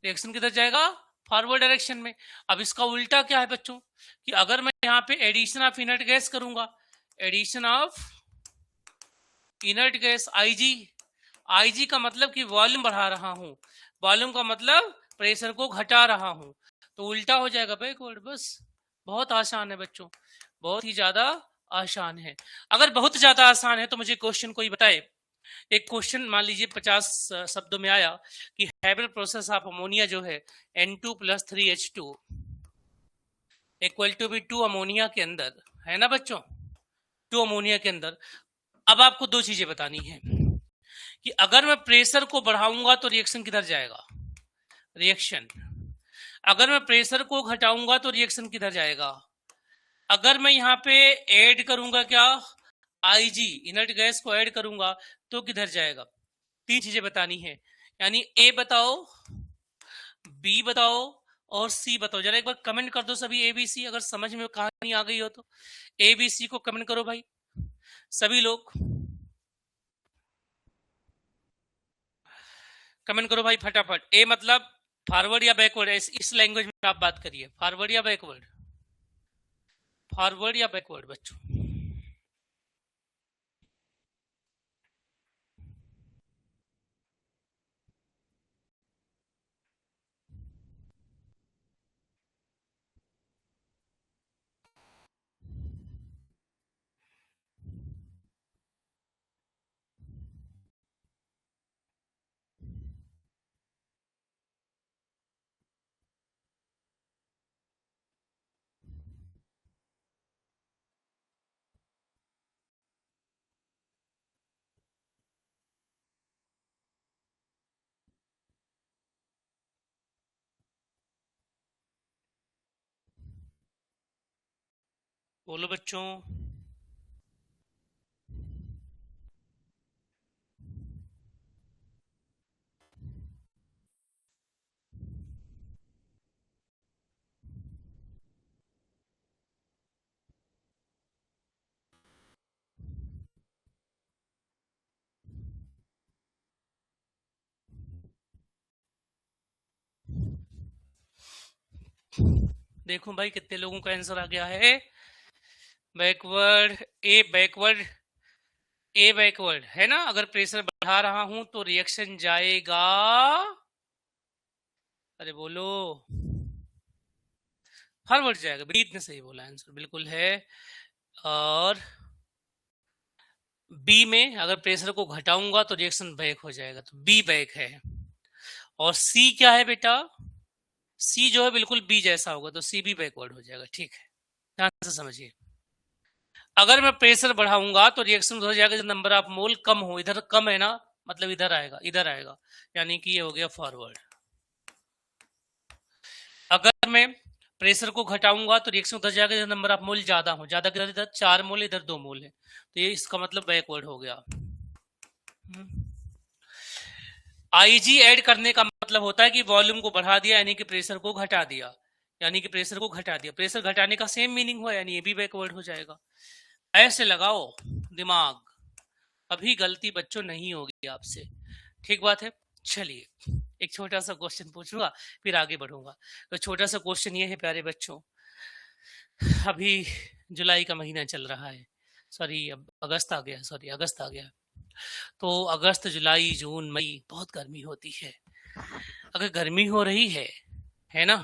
Speaker 1: रिएक्शन किधर जाएगा? फॉरवर्ड डायरेक्शन में। अब इसका उल्टा क्या है बच्चों, कि अगर मैं यहाँ पे एडिशन ऑफ इनर्ट गैस करूंगा, addition of inert gas IG, IG का मतलब कि वॉल्यूम बढ़ा रहा हूं, वॉल्यूम का मतलब प्रेशर को घटा रहा हूं, तो उल्टा हो जाएगा बैकवर्ड। बस, बहुत आसान है बच्चों, बहुत ही ज्यादा आसान है। अगर बहुत ज्यादा आसान है तो मुझे क्वेश्चन कोई बताए। एक क्वेश्चन मान लीजिए 50 शब्दों में आया कि हैबल प्रोसेस ऑफ अमोनिया जो है N2 + 3H2 equal to B 2 ammonia के अंदर, है ना बच्चों, 2 अमोनिया के अंदर। अब आपको दो चीजें बतानी है कि अगर मैं प्रेशर को बढ़ाऊंगा तो रिएक्शन किधर जाएगा? रिएक्शन। अगर मैं प्रेशर को घटाऊंगा तो रिएक्शन किधर जाएगा? अगर मैं यहाँ पे ऐड करूंगा क्या? आईजी, इनर्ट गैस को ऐड करूंगा तो किधर जाएगा? तीन चीजें बतानी है, यानी ए बताओ, बी बताओ और सी बताओ। जरा एक बार कमेंट कर दो सभी एबीसी, अगर समझ में कहानी आ गई हो तो एबीसी को कमेंट करो भाई सभी लोग, कमेंट करो भाई फटाफट। ए मतलब फॉरवर्ड या बैकवर्ड? इस लैंग्वेज में आप बात करिए, फॉरवर्ड या बैकवर्ड, फॉरवर्ड या बैकवर्ड बच्चों। बोलो बच्चों। देखो भाई कितने लोगों का आंसर आ गया है। बैकवर्ड, ए बैकवर्ड है ना। अगर प्रेशर बढ़ा रहा हूं तो रिएक्शन जाएगा, अरे बोलो, फॉरवर्ड जाएगा। बीट ने सही बोला, आंसर बिल्कुल है। और बी में अगर प्रेशर को घटाऊंगा तो रिएक्शन बैक हो जाएगा, तो बी बैक है। और सी क्या है बेटा, सी जो है बिल्कुल बी जैसा होगा, तो सी भी बैकवर्ड हो जाएगा। ठीक है, ध्यान से समझिए। अगर मैं प्रेशर बढ़ाऊंगा तो रिएक्शन हो जाएगा जब नंबर ऑफ मोल कम हो। इधर कम है ना, मतलब इधर आएगा, इधर आएगा, यानी कि ये हो गया फॉरवर्ड। अगर मैं प्रेशर को घटाऊंगा तो रिएक्शन उधर जाएगा जब नंबर ऑफ मोल ज्यादा हो। ज्यादा किधर, इधर 4 मोल, इधर 2 मोल है, तो ये इसका मतलब बैकवर्ड हो गया। आईजी ऐड करने का मतलब होता है कि वॉल्यूम को बढ़ा दिया, यानी कि प्रेशर को घटा दिया, यानी कि प्रेशर को घटा दिया। प्रेशर घटाने का सेम मीनिंग हुआ, यानी ये भी बैकवर्ड हो जाएगा। ऐसे लगाओ दिमाग, अभी गलती बच्चों नहीं होगी आपसे। ठीक बात है। चलिए एक छोटा सा क्वेश्चन पूछूंगा, फिर आगे बढ़ूंगा। तो छोटा सा क्वेश्चन ये है प्यारे बच्चों, अभी जुलाई का महीना चल रहा है, सॉरी अब अगस्त आ गया, सॉरी अगस्त आ गया। तो अगस्त, जुलाई, जून, मई बहुत गर्मी होती है। अगर गर्मी हो रही है ना,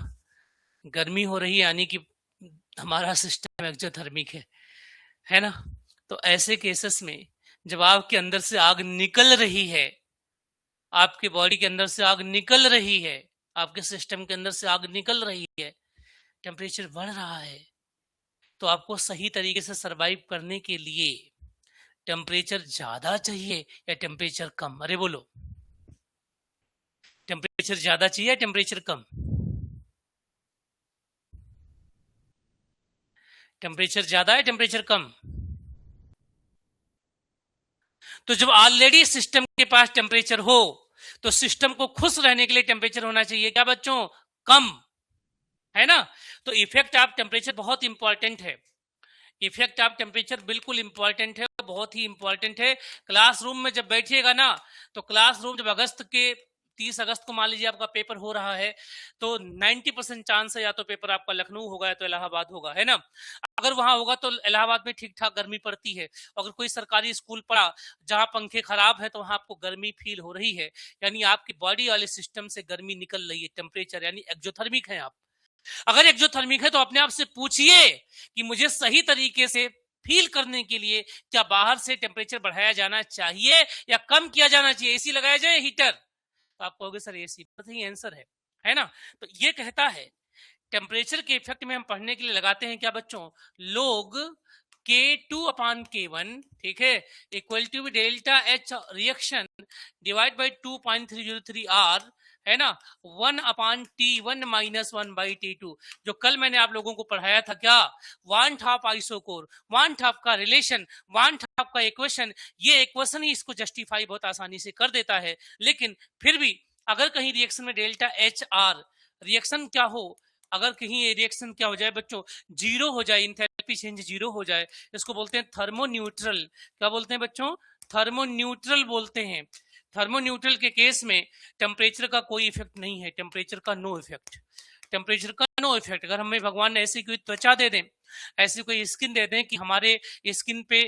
Speaker 1: गर्मी हो रही है यानी कि हमारा सिस्टम एक्सोथर्मिक है ना। तो ऐसे केसेस में जब आपके अंदर से आग निकल रही है, आपके बॉडी के अंदर से आग निकल रही है, आपके सिस्टम के अंदर से आग निकल रही है, टेम्परेचर बढ़ रहा है, तो आपको सही तरीके से सरवाइव करने के लिए टेम्परेचर ज्यादा चाहिए या टेम्परेचर कम? अरे बोलो, टेम्परेचर ज्यादा चाहिए या टेम्परेचर कम? टेम्परेचर ज्यादा है, टेम्परेचर कम? तो जब ऑलरेडी सिस्टम के पास टेम्परेचर हो तो सिस्टम को खुश रहने के लिए टेम्परेचर होना चाहिए क्या बच्चों? कम, है ना। तो इफेक्ट ऑफ टेम्परेचर बहुत इंपॉर्टेंट है। इफेक्ट ऑफ टेम्परेचर बिल्कुल इंपॉर्टेंट है, बहुत ही इंपॉर्टेंट है। क्लासरूम में जब बैठिएगा ना, तो क्लासरूम जब अगस्त के 30 अगस्त को मान लीजिए आपका पेपर हो रहा है, तो 90% चांस है या तो पेपर आपका लखनऊ होगा या तो इलाहाबाद होगा, है ना। अगर वहां होगा तो इलाहाबाद में ठीक ठाक गर्मी पड़ती है। अगर कोई सरकारी स्कूल पड़ा जहां पंखे खराब है तो वहां आपको गर्मी फील हो रही है, यानी आपकी बॉडी वाले सिस्टम से गर्मी निकल रही है, टेम्परेचर यानी एक्सोथर्मिक है आप। अगर एक्सोथर्मिक है तो अपने आप से पूछिए कि मुझे सही तरीके से फील करने के लिए क्या बाहर से टेम्परेचर बढ़ाया जाना चाहिए या कम किया जाना चाहिए? एसी लगाया जाए, हीटर? तो आप कहोगे सर एसी, पता ही आंसर है ना। तो ये कहता है टेम्परेचर के इफेक्ट में हम पढ़ने के लिए लगाते हैं क्या बच्चों? लोग K2/K1, ठीक है, equal to delta H reaction divide by 2.303 R, है ना, 1/T1 - 1/T2। जो कल मैंने आप लोगों को पढ़ाया था क्या, want of isochore, want of का रिलेशन, वांट ऑफ का इक्वेशन, ये इक्वेशन ही इसको जस्टिफाई बहुत आसानी से कर देता है। लेकिन फिर भी अगर कहीं रिएक्शन में डेल्टा एच आर रिएक्शन क्या हो, अगर कहीं ये रिएक्शन क्या हो जाए बच्चों, जीरो हो जाए, इंथैल्पी चेंज जीरो हो जाए, इसको बोलते हैं थर्मोन्यूट्रल। क्या बोलते हैं बच्चों? थर्मोन्यूट्रल बोलते हैं। थर्मोन्यूट्रल के केस में टेम्परेचर का कोई इफेक्ट नहीं है, टेम्परेचर का नो इफेक्ट, टेम्परेचर का नो इफेक्ट। अगर हमें भगवान ने ऐसी कोई त्वचा दे दें, ऐसी कोई स्किन दे दें कि हमारे स्किन पे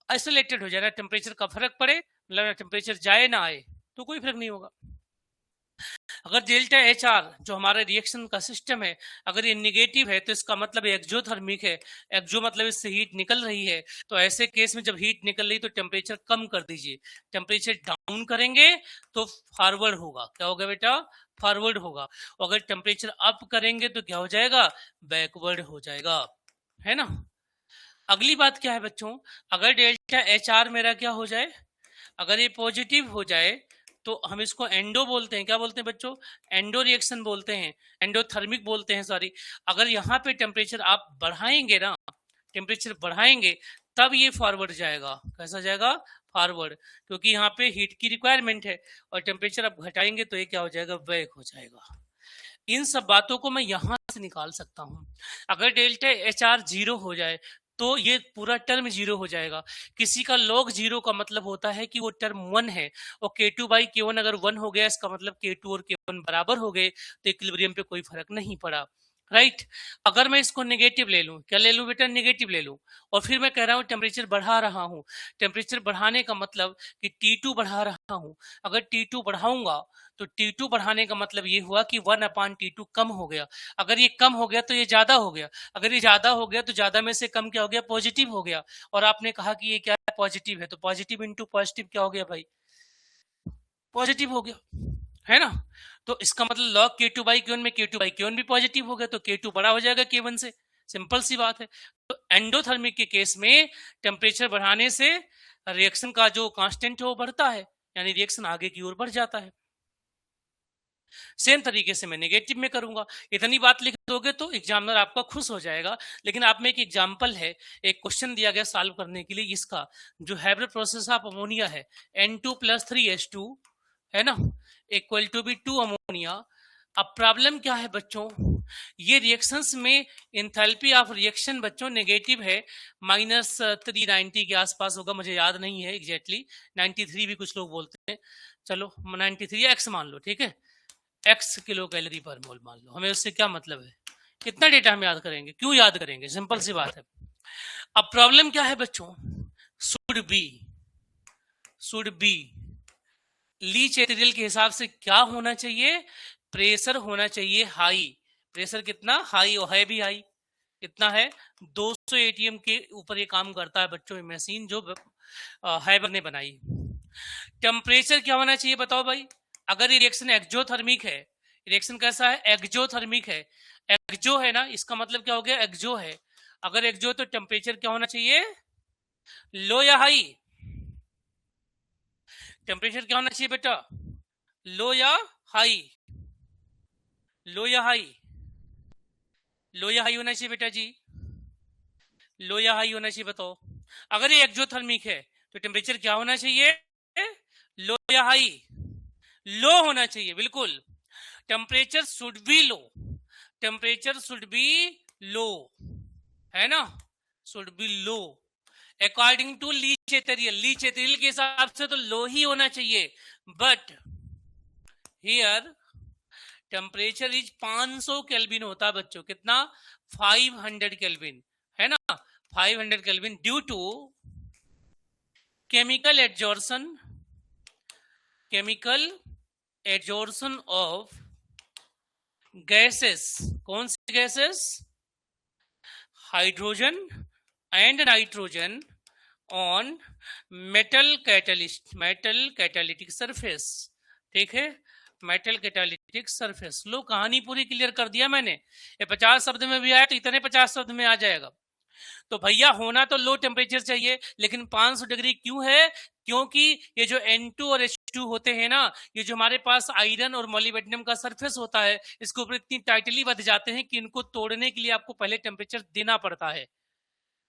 Speaker 1: आइसोलेटेड हो जाए ना, टेम्परेचर का फर्क पड़े, मतलब टेम्परेचर जाए ना आए, तो कोई फर्क नहीं होगा। अगर डेल्टा एच आर जो हमारे रिएक्शन का सिस्टम है, अगर ये निगेटिव है तो इसका मतलब एक्सोथर्मिक है। एक्सो मतलब इससे हीट निकल रही है, तो ऐसे केस में जब हीट निकल रही तो टेम्परेचर कम कर दीजिए। टेम्परेचर डाउन करेंगे तो फॉरवर्ड होगा, क्या होगा बेटा? फॉरवर्ड होगा। अगर टेम्परेचर अप करेंगे तो क्या हो जाएगा? बैकवर्ड हो जाएगा, है ना। अगली बात क्या है बच्चों, अगर डेल्टा एच आर मेरा क्या हो जाए, अगर ये पॉजिटिव हो जाए तो हम इसको एंडो बोलते हैं। क्या बोलते हैं बच्चों? एंडो रिएक्शन बोलते हैं, एंडोथर्मिक बोलते हैं, सॉरी। अगर यहाँ पे टेम्परेचर आप बढ़ाएंगे ना, टेम्परेचर बढ़ाएंगे तब ये फॉरवर्ड जाएगा। कैसा जाएगा? फॉरवर्ड, क्योंकि यहाँ पे हीट की रिक्वायरमेंट है, और टेम्परेचर आप घटाएंगे तो ये क्या हो जाएगा? बैक हो जाएगा। इन सब बातों को मैं यहां से निकाल सकता हूं। अगर डेल्टा एच आर जीरो हो जाए तो ये पूरा टर्म जीरो हो जाएगा। किसी का लॉग जीरो का मतलब होता है कि वो टर्म 1 है, और K2/K1 अगर 1 हो गया, इसका मतलब K2 और K1 बराबर हो गए, तो इक्विलिब्रियम पे कोई फर्क नहीं पड़ा। राइट। अगर मैं इसको नेगेटिव ले लूं, क्या ले लूं बेटा, नेगेटिव ले लूं, और फिर मैं कह रहा हूं टेम्परेचर बढ़ा रहा हूं, टेम्परेचर बढ़ाने का मतलब कि T2 बढ़ा रहा हूं। अगर T2 बढ़ाऊंगा तो T2 बढ़ाने का मतलब ये हुआ कि 1/T2 कम हो गया। अगर ये कम हो गया तो ये ज्यादा हो गया, अगर ये ज्यादा हो गया तो ज्यादा में से कम क्या हो गया, पॉजिटिव हो गया। और आपने कहा कि ये क्या है, पॉजिटिव है, तो पॉजिटिव इंटू पॉजिटिव क्या हो गया भाई, पॉजिटिव हो गया, है ना। तो इसका मतलब log K2/K1 में K2/K1 भी पॉजिटिव हो गया, तो K2 बड़ा हो जाएगा K1 से, सिंपल सी बात है। तो एंडोथर्मिक के केस में टेम्परेचर बढ़ाने से रिएक्शन का जो कांस्टेंट है वो बढ़ता है, यानी रिएक्शन आगे की ओर बढ़ जाता है। सेम तरीके से मैं नेगेटिव में करूंगा। इतनी बात लिख दोगे तो एग्जामिनर आपका खुश हो जाएगा। लेकिन आप में एक एग्जाम्पल है, एक क्वेश्चन दिया गया सॉल्व करने के लिए, इसका जो हैब्रिड प्रोसेस ऑफ अमोनिया है, N2+3H2 है ना, इक्वल टू बी 2 अमोनिया। अब प्रॉब्लम क्या है बच्चों, ये रिएक्शंस में इंथैल्पी ऑफ रिएक्शन बच्चों नेगेटिव है, -390 के आसपास होगा, मुझे याद नहीं है एग्जैक्टली, 93 भी कुछ लोग बोलते हैं, चलो 93 एक्स मान लो, ठीक है, एक्स किलो कैलोरी पर मोल मान लो, हमें उससे क्या मतलब है, कितना डेटा हम याद करेंगे, क्यों याद करेंगे, सिंपल सी बात है। अब प्रॉब्लम क्या है बच्चों, शुड बी लीच मटेरियल के हिसाब से क्या होना चाहिए, प्रेशर होना चाहिए हाई। प्रेशर कितना हाई, और है भी हाई, कितना है 200 एटीएम के ऊपर ये काम करता है बच्चों, ये मशीन जो हैबर ने बनाई। टेम्परेचर क्या होना चाहिए बताओ भाई, अगर ये रिएक्शन एक्जोथर्मिक है, रिएक्शन कैसा है, एक्जोथर्मिक है, एक्जो है ना, इसका मतलब क्या हो गया, एक्जो है। अगर एक्जो तो टेम्परेचर क्या होना चाहिए, लो या हाई, टेम्परेचर क्या होना चाहिए बेटा, लो या हाई, लो या हाई, लो या हाई होना चाहिए बेटा जी, लो या हाई होना चाहिए बताओ। अगर ये एक्जोथर्मिक है तो टेम्परेचर क्या होना चाहिए, लो या हाई, लो होना चाहिए, बिल्कुल। Temperature should be low, temperature should be low, है ना, should be low according to Le Chatelier, Le Chatelier के हिसाब से तो लो ही होना चाहिए, but here temperature is 500 kelvin होता है बच्चों, कितना, 500 केल्विन, है ना, 500 kelvin, due to chemical adsorption of gases, कौन सी gases, hydrogen and nitrogen on metal catalytic surface, ठीक है, मेटल कैटालिटिक सरफेस। लो कहानी पूरी क्लियर कर दिया मैंने, ये 50 शब्द में भी आया तो इतने 50 शब्द में आ जाएगा। तो भैया होना तो लो टेम्परेचर चाहिए, लेकिन 500 डिग्री क्यों है, क्योंकि ये जो N2 और H2 होते हैं ना, ये जो हमारे पास आयरन और मोलिब्डेनम का सरफेस होता है, इसके ऊपर इतनी टाइटली बंध जाते हैं कि इनको तोड़ने के लिए आपको पहले टेम्परेचर देना पड़ता है,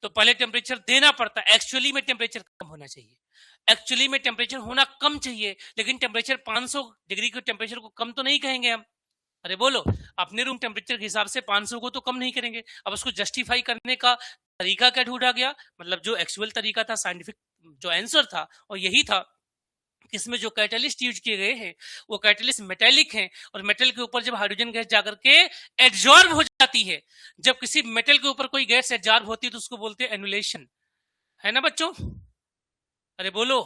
Speaker 1: तो पहले टेम्परेचर देना पड़ता है। एक्चुअली में टेम्परेचर कम होना चाहिए, एक्चुअली में टेम्परेचर होना कम चाहिए, लेकिन टेम्परेचर 500 डिग्री के टेम्परेचर को कम तो नहीं कहेंगे हम, अरे बोलो, अपने रूम टेम्परेचर के हिसाब से 500 को तो कम नहीं करेंगे। अब उसको जस्टिफाई करने का तरीका क्या ढूंढा गया, मतलब जो एक्चुअल तरीका था, साइंटिफिक जो आंसर था, और यही था, इसमें जो कैटलिस्ट यूज किए गए हैं वो कैटलिस्ट मेटेलिक हैं, और मेटल के ऊपर जब हाइड्रोजन गैस जाकर के एब्जॉर्ब हो जाती है, जब किसी मेटल के ऊपर कोई गैस एब्जॉर्ब होती है तो उसको बोलते हैं एनुलेशन, है ना बच्चों, अरे बोलो,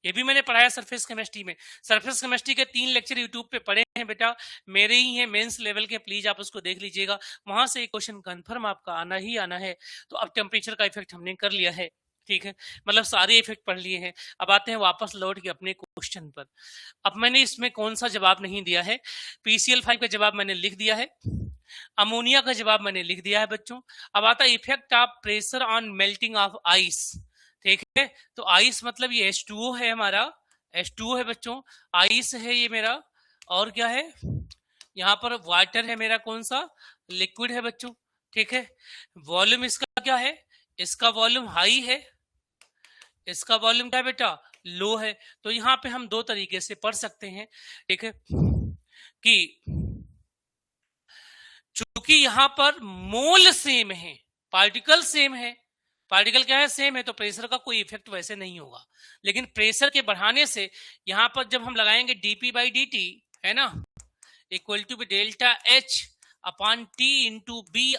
Speaker 1: ये भी मैंने पढ़ाया सरफेस केमिस्ट्री में। सरफेस केमिस्ट्री के 3 लेक्चर यूट्यूब पे पढ़े हैं बेटा, मेरे ही हैं मेंस लेवल के, प्लीज आप उसको देख लीजिएगा, वहां से एक क्वेश्चन कंफर्म आपका आना ही आना है। तो अब टेम्परेचर का इफेक्ट हमने कर लिया है, ठीक है, मतलब सारे इफेक्ट पढ़ लिए हैं। अब आते हैं वापस लौट के अपने क्वेश्चन पर। अब मैंने इसमें कौन सा जवाब नहीं दिया है, PCl5 का जवाब मैंने लिख दिया है, अमोनिया का जवाब मैंने लिख दिया है बच्चों। अब आता है effect of pressure on melting of ice, ठीक है, तो आइस मतलब ये H2O है हमारा, H2O है बच्चों, आइस है ये मेरा, और क्या है, यहाँ पर वाटर है मेरा, कौन सा, लिक्विड है बच्चों, ठीक है। वॉल्यूम इसका क्या है, इसका वॉल्यूम हाई है, इसका वॉल्यूम क्या है बेटा, लो है। तो यहाँ पे हम दो तरीके से पढ़ सकते हैं, ठीक है, कि चूंकि यहाँ पर मोल सेम है, पार्टिकल सेम है, पार्टिकल क्या है, सेम है, तो प्रेशर का कोई इफेक्ट वैसे नहीं होगा। लेकिन प्रेशर के बढ़ाने से यहाँ पर जब हम लगाएंगे dp/dt, है ना, equal to delta H upon T into V,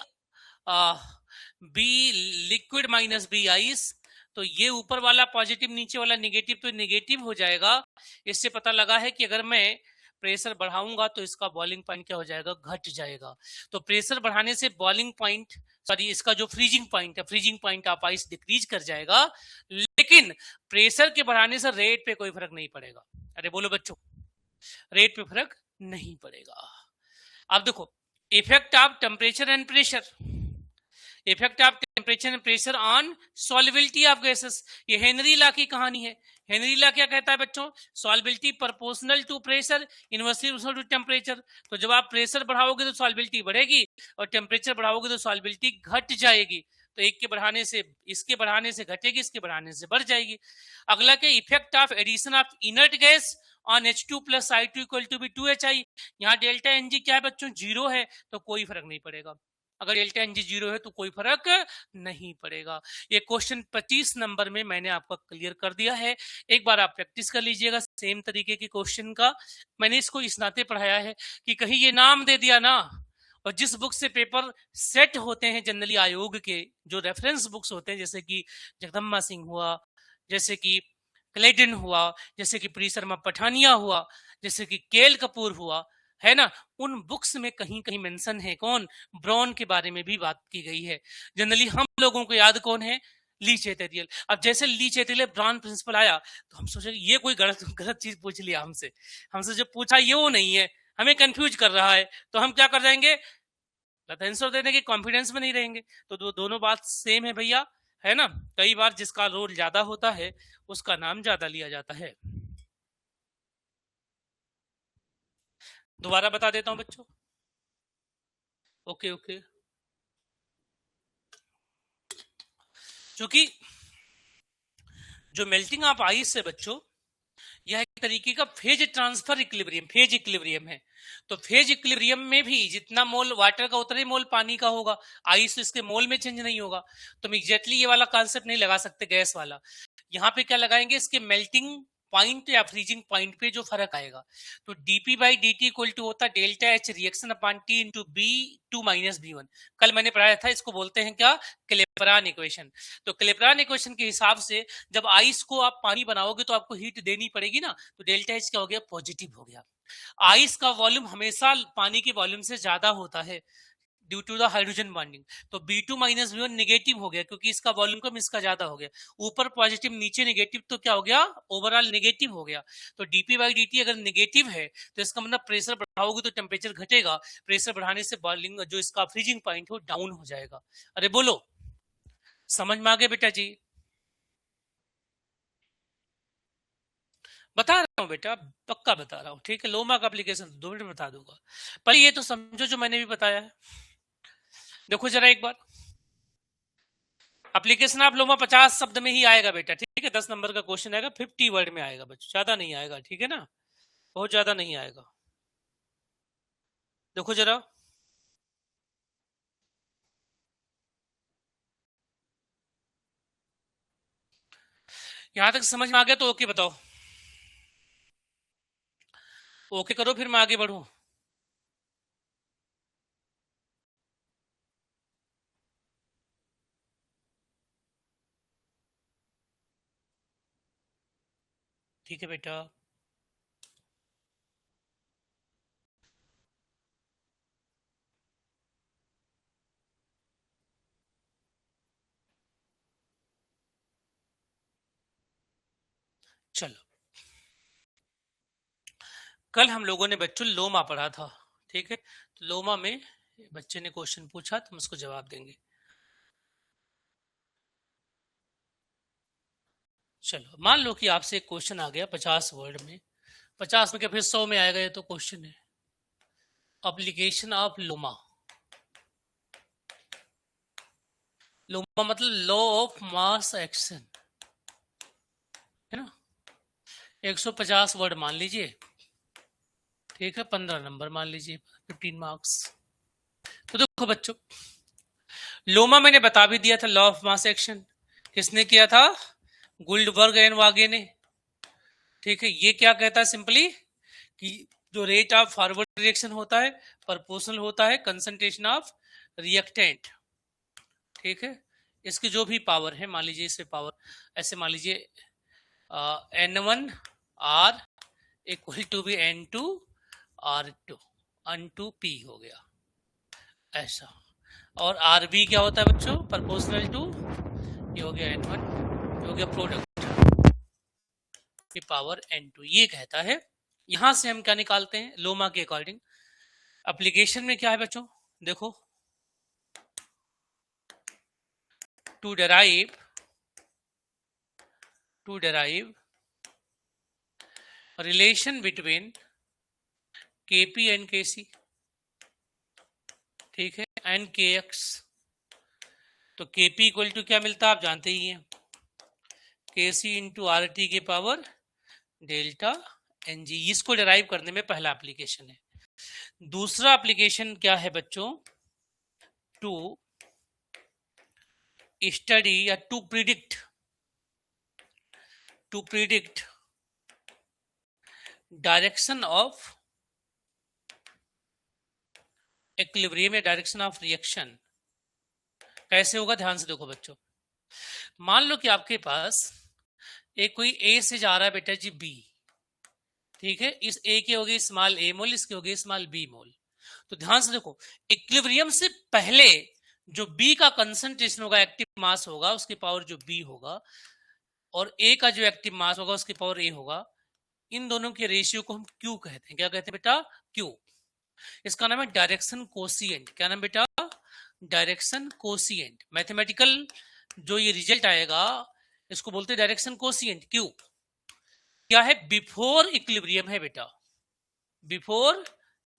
Speaker 1: V liquid minus V ice. तो ये ऊपर वाला पॉजिटिव नीचे वाला निगेटिव, तो निगेटिव हो जाएगा। इससे पता लगा है कि अगर मैं प्रेशर बढ़ाऊंगा तो इसका बॉइलिंग पॉइंट क्या हो जाएगा, घट जाएगा। तो प्रेशर बढ़ाने से बॉइलिंग पॉइंट, सॉरी इसका जो फ्रीजिंग पॉइंट है, freezing point of ice decrease कर जाएगा, लेकिन प्रेशर के बढ़ाने से रेट पे कोई फर्क नहीं पड़ेगा। अरे बोलो बच्चों, रेट पे फर्क नहीं पड़ेगा। अब देखो, effect of temperature and pressure, effect of temperature and pressure on solubility of gases. ये हेनरी लॉ की कहानी है। हेनरी लॉ क्या कहता है बच्चों, solubility proportional to pressure inversely proportional to temperature. तो जब आप प्रेशर बढ़ाओगे तो सॉल्युबिलिटी बढ़ेगी और टेम्परेचर बढ़ाओगे तो सॉल्युबिलिटी घट जाएगी। तो एक के बढ़ाने से, इसके बढ़ाने से घटेगी, इसके बढ़ाने से बढ़ जाएगी। अगला के effect of addition of inert gas on H2 plus I2 equal to be 2HI। यहाँ डेल्टा एनजी क्या है बच्चों, जीरो है, तो कोई फर्क नहीं पड़ेगा। अगर डेल्टा एनजी जीरो है तो कोई फर्क नहीं पड़ेगा। ये क्वेश्चन 25 नंबर में मैंने आपका क्लियर कर दिया है। एक बार आप प्रैक्टिस कर लीजिएगा सेम तरीके के क्वेश्चन का। मैंने इसको इस नाते पढ़ाया है कि कहीं ये नाम दे दिया ना, और जिस बुक से पेपर सेट होते हैं जनरली आयोग के, जो रेफरेंस बुक्स होते हैं, जैसे कि जगदम्बा सिंह हुआ, जैसे कि क्लेडन हुआ, जैसे कि प्री शर्मा पठानिया हुआ, जैसे कि केएल कपूर हुआ, है ना, उन बुक्स में कहीं कहीं मेंशन है कौन, ब्राउन के बारे में भी बात की गई है। जनरली हम लोगों को याद कौन है, ली चैटेरियल। अब जैसे ली चैटेरियल ब्राउन प्रिंसिपल आया तो हम सोचे ये कोई गलत चीज पूछ लिया हमसे जो पूछा ये वो नहीं है, हमें कंफ्यूज कर रहा है, तो हम क्या कर जाएंगे, गलत आंसर देने के कॉन्फिडेंस में नहीं रहेंगे। तो दोनों बात सेम है भैया, है ना। कई बार जिसका रोल ज्यादा होता है उसका नाम ज्यादा लिया जाता है। दोबारा बता देता हूं बच्चों, ओके ओके। क्योंकि जो मेल्टिंग ऑफ आइस है बच्चों, यह एक तरीके का phase transfer equilibrium, phase equilibrium है। तो फेज इक्विलिब्रियम में भी जितना मोल वाटर का उतना ही मोल पानी का होगा, आइस इसके मोल में चेंज नहीं होगा। तो हम एग्जैक्टली ये वाला कॉन्सेप्ट नहीं लगा सकते गैस वाला। यहाँ पे क्या लगाएंगे, इसके मेल्टिंग पॉइंट या फ्रीजिंग पॉइंट पे जो फर्क आएगा। तो dp by dt equal to होता है delta H reaction upon T into V two minus V one. कल मैंने पढ़ाया था, इसको बोलते हैं क्या, क्लेपरान इक्वेशन। तो क्लेपरान इक्वेशन के हिसाब से जब आइस को आप पानी बनाओगे तो आपको हीट देनी पड़ेगी ना, तो डेल्टा एच क्या हो गया, पॉजिटिव हो गया। आइस का वॉल्यूम हमेशा पानी के वॉल्यूम से ज्यादा होता है due to the hydrogen bonding. तो B2 माइनस B1 निगेटिव हो गया क्योंकि इसका वॉल्यूम कम, इसका ज्यादा हो गया। ऊपर पॉजिटिव नीचे निगेटिव, तो क्या हो गया, ओवरऑल निगेटिव हो गया। तो dp बाई dt अगर निगेटिव है तो इसका मतलब प्रेशर बढ़ाओगे तो टेम्परेचर घटेगा, प्रेशर बढ़ाने से बॉइलिंग जो इसका फ्रीजिंग पॉइंट हो डाउन हो जाएगा। अरे बोलो, समझ में आ गया बेटा जी? बता रहा हूँ बेटा, पक्का बता रहा हूँ, ठीक है। लोमा का एप्लीकेशन 2 मिनट में बता दूंगा, पर ये तो समझो जो मैंने भी बताया है। देखो जरा एक बार, एप्लीकेशन आप लोमा 50 शब्द में ही आएगा बेटा, ठीक है। 10 नंबर का क्वेश्चन आएगा, 50 वर्ड में आएगा बच्चों, ज्यादा नहीं आएगा, ठीक है ना, बहुत ज्यादा नहीं आएगा। देखो जरा, यहां तक समझ में आ गया तो ओके बताओ, ओके करो फिर मैं आगे बढ़ूं। ठीक है बेटा, चलो। कल हम लोगों ने बच्चों लोमा पढ़ा था, ठीक है। तो लोमा में बच्चे ने क्वेश्चन पूछा तो हम उसको जवाब देंगे। चलो, मान लो कि आपसे एक क्वेश्चन आ गया 50 वर्ड में, 50 में क्या फिर 100 में आएगा, ये तो क्वेश्चन है। एप्लीकेशन ऑफ लोमा, लोमा मतलब लॉ ऑफ मास एक्शन, है ना। 150 वर्ड मान लीजिए, ठीक है, 15 नंबर मान लीजिए, 15 मार्क्स। तो देखो बच्चों, लोमा मैंने बता भी दिया था, लॉ ऑफ मास एक्शन किसने किया था, गुल्डबर्ग एंड वागे ने, ठीक है। ये क्या कहता है सिंपली कि जो रेट ऑफ फॉरवर्ड रिएक्शन होता है प्रोपोर्शनल होता है कंसंट्रेशन ऑफ रिएक्टेंट। ठीक है, इसकी जो भी पावर है, मान लीजिए इसे पावर ऐसे मान लीजिए N1 R इक्वल टू भी N2 R2 N2 P हो गया ऐसा। और RB क्या होता है बच्चों, प्रोपोर्शनल टू, ये हो गया N1, ये हो गया प्रोडक्ट की पावर N2। ये कहता है, यहां से हम क्या निकालते हैं लोमा के अकॉर्डिंग। एप्लीकेशन में क्या है बच्चों, देखो, to derive relation between Kp and Kc, ठीक है, एंड Kx। तो Kp इक्वल टू क्या मिलता है आप जानते ही हैं, Kc इंटू आर टी के पावर डेल्टा एन जी। इसको डिराइव करने में पहला एप्लीकेशन है। दूसरा एप्लीकेशन क्या है बच्चों, टू स्टडी या to predict direction of equilibrium या डायरेक्शन ऑफ रिएक्शन। कैसे होगा, ध्यान से देखो बच्चों। मान लो कि आपके पास एक कोई ए से जा रहा है बेटा जी बी, ठीक है, इस ए की होगी स्मॉल ए मोल, इसकी होगी स्मॉल बी मोल। तो ध्यान से देखो, इक्विलिब्रियम से पहले जो बी का कंसंट्रेशन होगा, एक्टिव मास होगा, उसकी पावर जो बी होगा, और ए का जो एक्टिव मास होगा उसकी पावर ए होगा। इन दोनों के रेशियो को हम क्यू कहते हैं। क्या कहते हैं बेटा, क्यू। इसका नाम है डायरेक्शन कोसिएंट। क्या नाम बेटा, डायरेक्शन कोसिएंट। मैथमेटिकल जो ये रिजल्ट आएगा इसको बोलते हैं डायरेक्शन कोसिएंट, क्यू। क्या है, बिफोर इक्विलिब्रियम है बेटा, बिफोर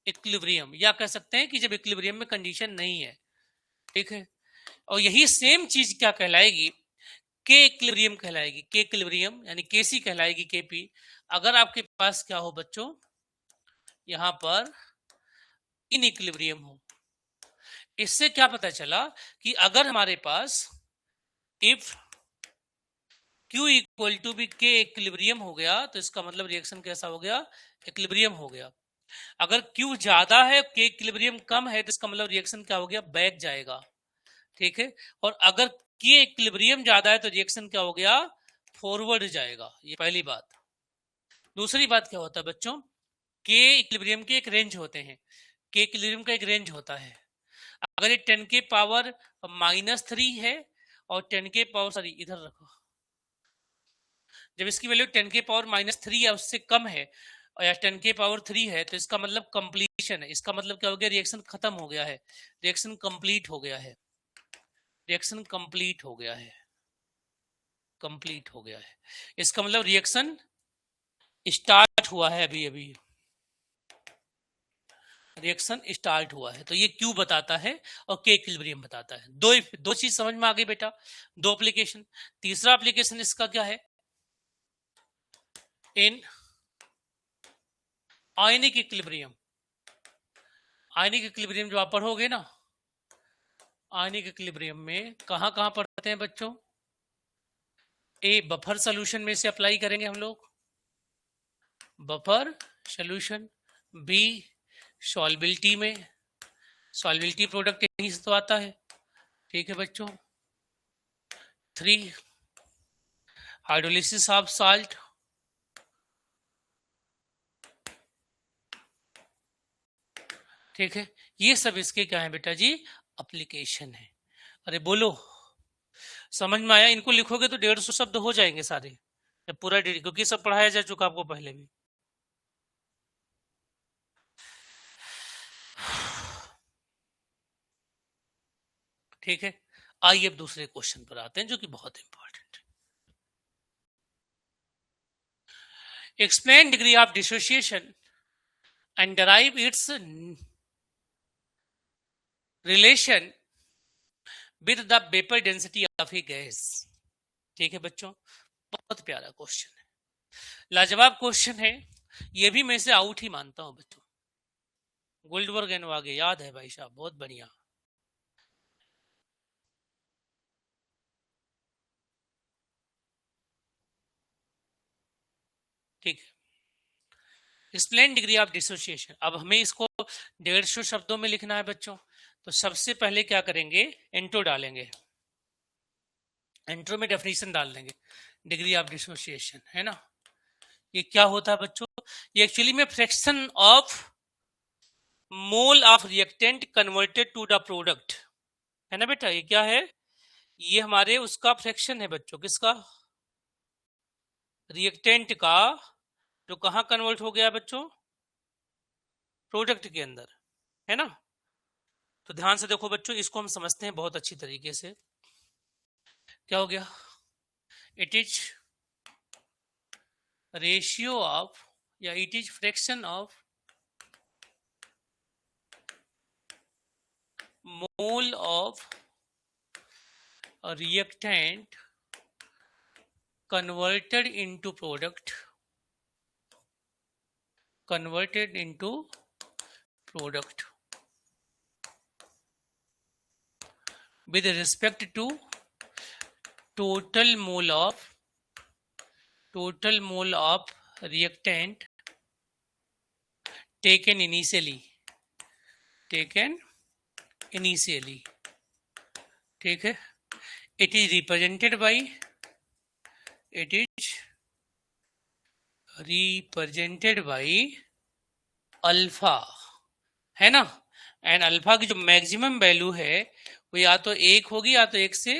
Speaker 1: इक्विलिब्रियम, या कह सकते हैं कि जब इक्विलिब्रियम में कंडीशन नहीं है, ठीक है। और यही सेम चीज क्या कहलाएगी, के इक्विलिब्रियम कहलाएगी, के इक्विलिब्रियम यानी केसी कहलाएगी, केपी। अगर आपके पास क्या हो बच्चों, यहां पर इन इक्विलिब्रियम हो। इससे क्या पता चला कि अगर हमारे पास इफ Q इक्वल टू भी के इक्विलिब्रियम हो गया तो इसका मतलब रिएक्शन कैसा हो गया, इक्विलिब्रियम हो गया। अगर Q ज्यादा है, के इक्विलिब्रियम कम है, तो इसका मतलब रिएक्शन क्या हो गया, बैक जाएगा, ठीक है। और अगर के इक्विलिब्रियम ज्यादा है तो रिएक्शन क्या हो गया, फॉरवर्ड जाएगा। ये पहली बात। दूसरी बात क्या होता है बच्चों, के इक्विलिब्रियम के एक रेंज होते हैं, के इक्विलिब्रियम का एक रेंज होता है। अगर ये 10 के पावर -3 है और 10 के पावर, सॉरी इधर रखो, जब इसकी वैल्यू 10 के पावर -3 या उससे कम है या 10 के पावर 3 है, तो इसका मतलब कंप्लीशन है। इसका मतलब क्या हो गया, रिएक्शन खत्म हो गया है, रिएक्शन कंप्लीट हो गया है, रिएक्शन कंप्लीट हो गया है, कंप्लीट हो गया है। इसका मतलब रिएक्शन स्टार्ट हुआ है, अभी अभी रिएक्शन स्टार्ट हुआ है। तो ये क्यू बताता है और के इक्विलिब्रियम बताता है। दो चीज समझ में आ गई बेटा, दो एप्लीकेशन। तीसरा एप्लीकेशन इसका क्या है, इन आयनिक इक्विलिब्रियम। आयनिक इक्विलिब्रियम जो आप पढ़ोगे ना, आयनिक इक्विलिब्रियम में कहां कहां पढ़ते हैं बच्चों, ए बफर सोल्यूशन में से अप्लाई करेंगे हम लोग, बफर सोल्यूशन। बी सॉल्बिलिटी में, सॉल्बिलिटी प्रोडक्ट यहीं से तो आता है, ठीक है बच्चों। 3 हाइड्रोलिसिस ऑफ साल्ट, ठीक है। ये सब इसके क्या है बेटा जी, एप्लीकेशन है। अरे बोलो, समझ में आया? इनको लिखोगे तो 150 शब्द हो जाएंगे सारे, जब पूरा क्योंकि सब पढ़ाया जा चुका आपको पहले भी। ठीक है, आइए अब दूसरे क्वेश्चन पर आते हैं जो कि बहुत इंपॉर्टेंट है। Explain degree of dissociation and derive it's relation with the vapour density of A gas. ठीक है बच्चों, बहुत प्यारा क्वेश्चन है, लाजवाब क्वेश्चन है। ये भी मैं इसे आउट ही मानता हूं बच्चों। गोल्डबर्ग एंड वागे याद है भाई साहब, बहुत बढ़िया। ठीक है, एक्सप्लेन डिग्री ऑफ डिसोसिएशन। अब हमें इसको 150 शब्दों में लिखना है बच्चों, तो सबसे पहले क्या करेंगे, इंट्रो डालेंगे, इंट्रो में डेफिनेशन डाल देंगे डिग्री ऑफ डिसोसिएशन, है ना। ये क्या होता है बच्चों, ये एक्चुअली में fraction of mole of reactant converted to the product, है ना बेटा। ये क्या है, ये हमारे उसका फ्रैक्शन है बच्चों, किसका, रिएक्टेंट का, जो कहां कन्वर्ट हो गया बच्चों, प्रोडक्ट के अंदर, है ना। तो ध्यान से देखो बच्चों, इसको हम समझते हैं बहुत अच्छी तरीके से। क्या हो गया, इट इज रेशियो ऑफ, या it is fraction of mole of reactant converted into product, converted into product with respect to total mole of reactant taken initially, ठीक है। it is represented by alpha, है ना। And alpha की जो maximum value है वो या तो 1 होगी या तो 1 से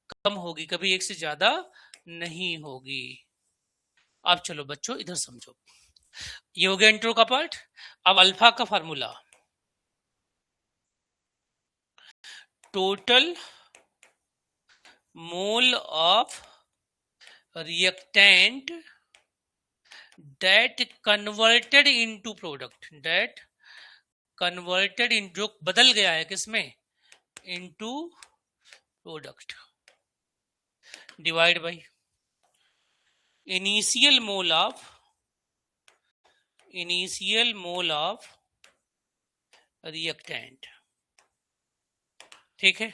Speaker 1: कम होगी, कभी 1 से ज्यादा नहीं होगी। अब चलो बच्चों इधर समझो, ये हो गया इंट्रो का पार्ट। अब अल्फा का formula, total mole of reactant that converted into product, that converted in, जो बदल गया है किसमें, into product, divide by initial mole of reactant, ठीक है।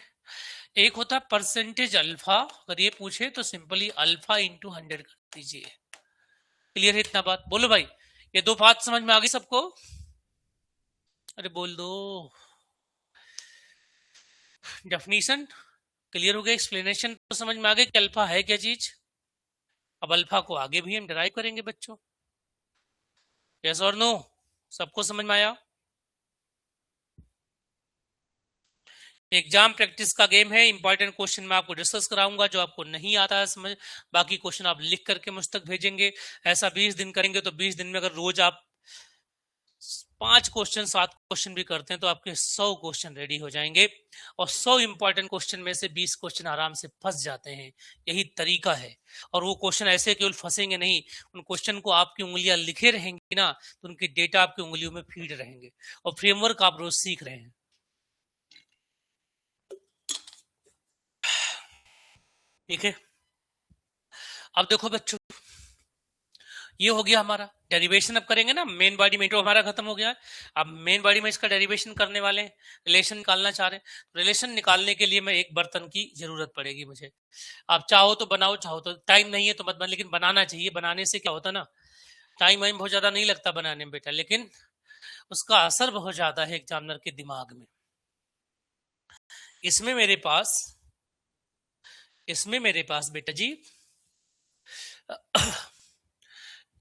Speaker 1: एक होता है परसेंटेज अल्फा, अगर ये पूछे तो सिंपली अल्फा इंटू 100 कर दीजिए। क्लियर है इतना बात, बोलो भाई, ये दो बात समझ में आ गई सबको, अरे बोल दो। डेफिनेशन क्लियर हो गया, एक्सप्लेनेशन तो समझ में आ गया कि अल्फा है क्या चीज। अब अल्फा को आगे भी हम डिराइव करेंगे बच्चों, यस और नो, सबको समझ में आया। एग्जाम प्रैक्टिस का गेम है, इंपॉर्टेंट क्वेश्चन मैं आपको डिस्कस कराऊंगा, जो आपको नहीं आता है समझ, बाकी क्वेश्चन आप लिख करके मुझ तक भेजेंगे। ऐसा 20 दिन करेंगे तो 20 दिन में अगर रोज आप 5 क्वेश्चन 7 क्वेश्चन भी करते हैं तो आपके 100 क्वेश्चन रेडी हो जाएंगे, और 100 इंपॉर्टेंट क्वेश्चन में से 20 क्वेश्चन आराम से फंस जाते हैं। यही तरीका है, और वो क्वेश्चन ऐसे केवल फंसेंगे नहीं, उन क्वेश्चन को आपकी उंगलियां लिखे रहेंगी ना, तो उनके डेटा आपकी उंगलियों में फीड रहेंगे, और फ्रेमवर्क आप रोज सीख रहे हैं, ठीक है। अब देखो बच्चों, ये हो गया हमारा डेरिवेशन। अब करेंगे ना, मेन बॉडी में इंट्रो हमारा खत्म हो गया है, अब मेन बॉडी में इसका डेरिवेशन करने वाले हैं, रिलेशन निकालना चाह रहे हैं। रिलेशन निकालने के लिए मैं एक बर्तन की जरूरत पड़ेगी मुझे, आप चाहो तो बनाओ, चाहो तो, टाइम नहीं है तो मत बना, लेकिन बनाना चाहिए। बनाने से क्या होता ना, टाइम वाइम बहुत ज्यादा नहीं लगता बनाने में बेटा, लेकिन उसका असर बहुत ज्यादा है एग्जामिनर के दिमाग में। इसमें मेरे पास बेटा जी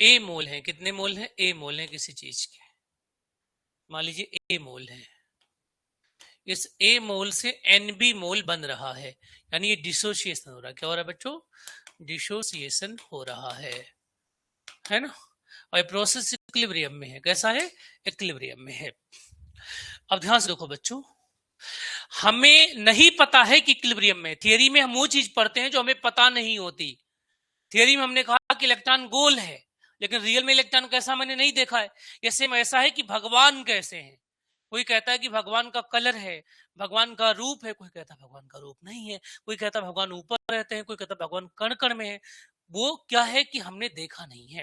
Speaker 1: ए मोल है, कितने मोल है, ए मोल है किसी चीज के, मान लीजिए ए मोल है, इस ए मोल से एन बी मोल बन रहा है, यानी ये डिसोसिएशन हो रहा है। क्या हो रहा है बच्चों, डिसोसिएशन हो रहा है ना। और प्रोसेस इक्विलिब्रियम में है, कैसा है, इक्विलिब्रियम में है। अब ध्यान से देखो बच्चों, हमें नहीं पता है कि इक्विलिब्रियम में, थियरी में हम वो चीज पढ़ते हैं जो हमें पता नहीं होती। थियरी में हमने कहा कि इलेक्ट्रॉन गोल है, लेकिन रियल में इलेक्ट्रॉन कैसा मैंने नहीं देखा है। जैसे ऐसा है कि भगवान कैसे हैं, कोई कहता है कि भगवान का कलर है, भगवान का रूप है, कोई कहता है भगवान का रूप नहीं है, कोई कहता है भगवान ऊपर रहते हैं, कोई कहता है भगवान कण कण में है। वो क्या है कि हमने देखा नहीं है,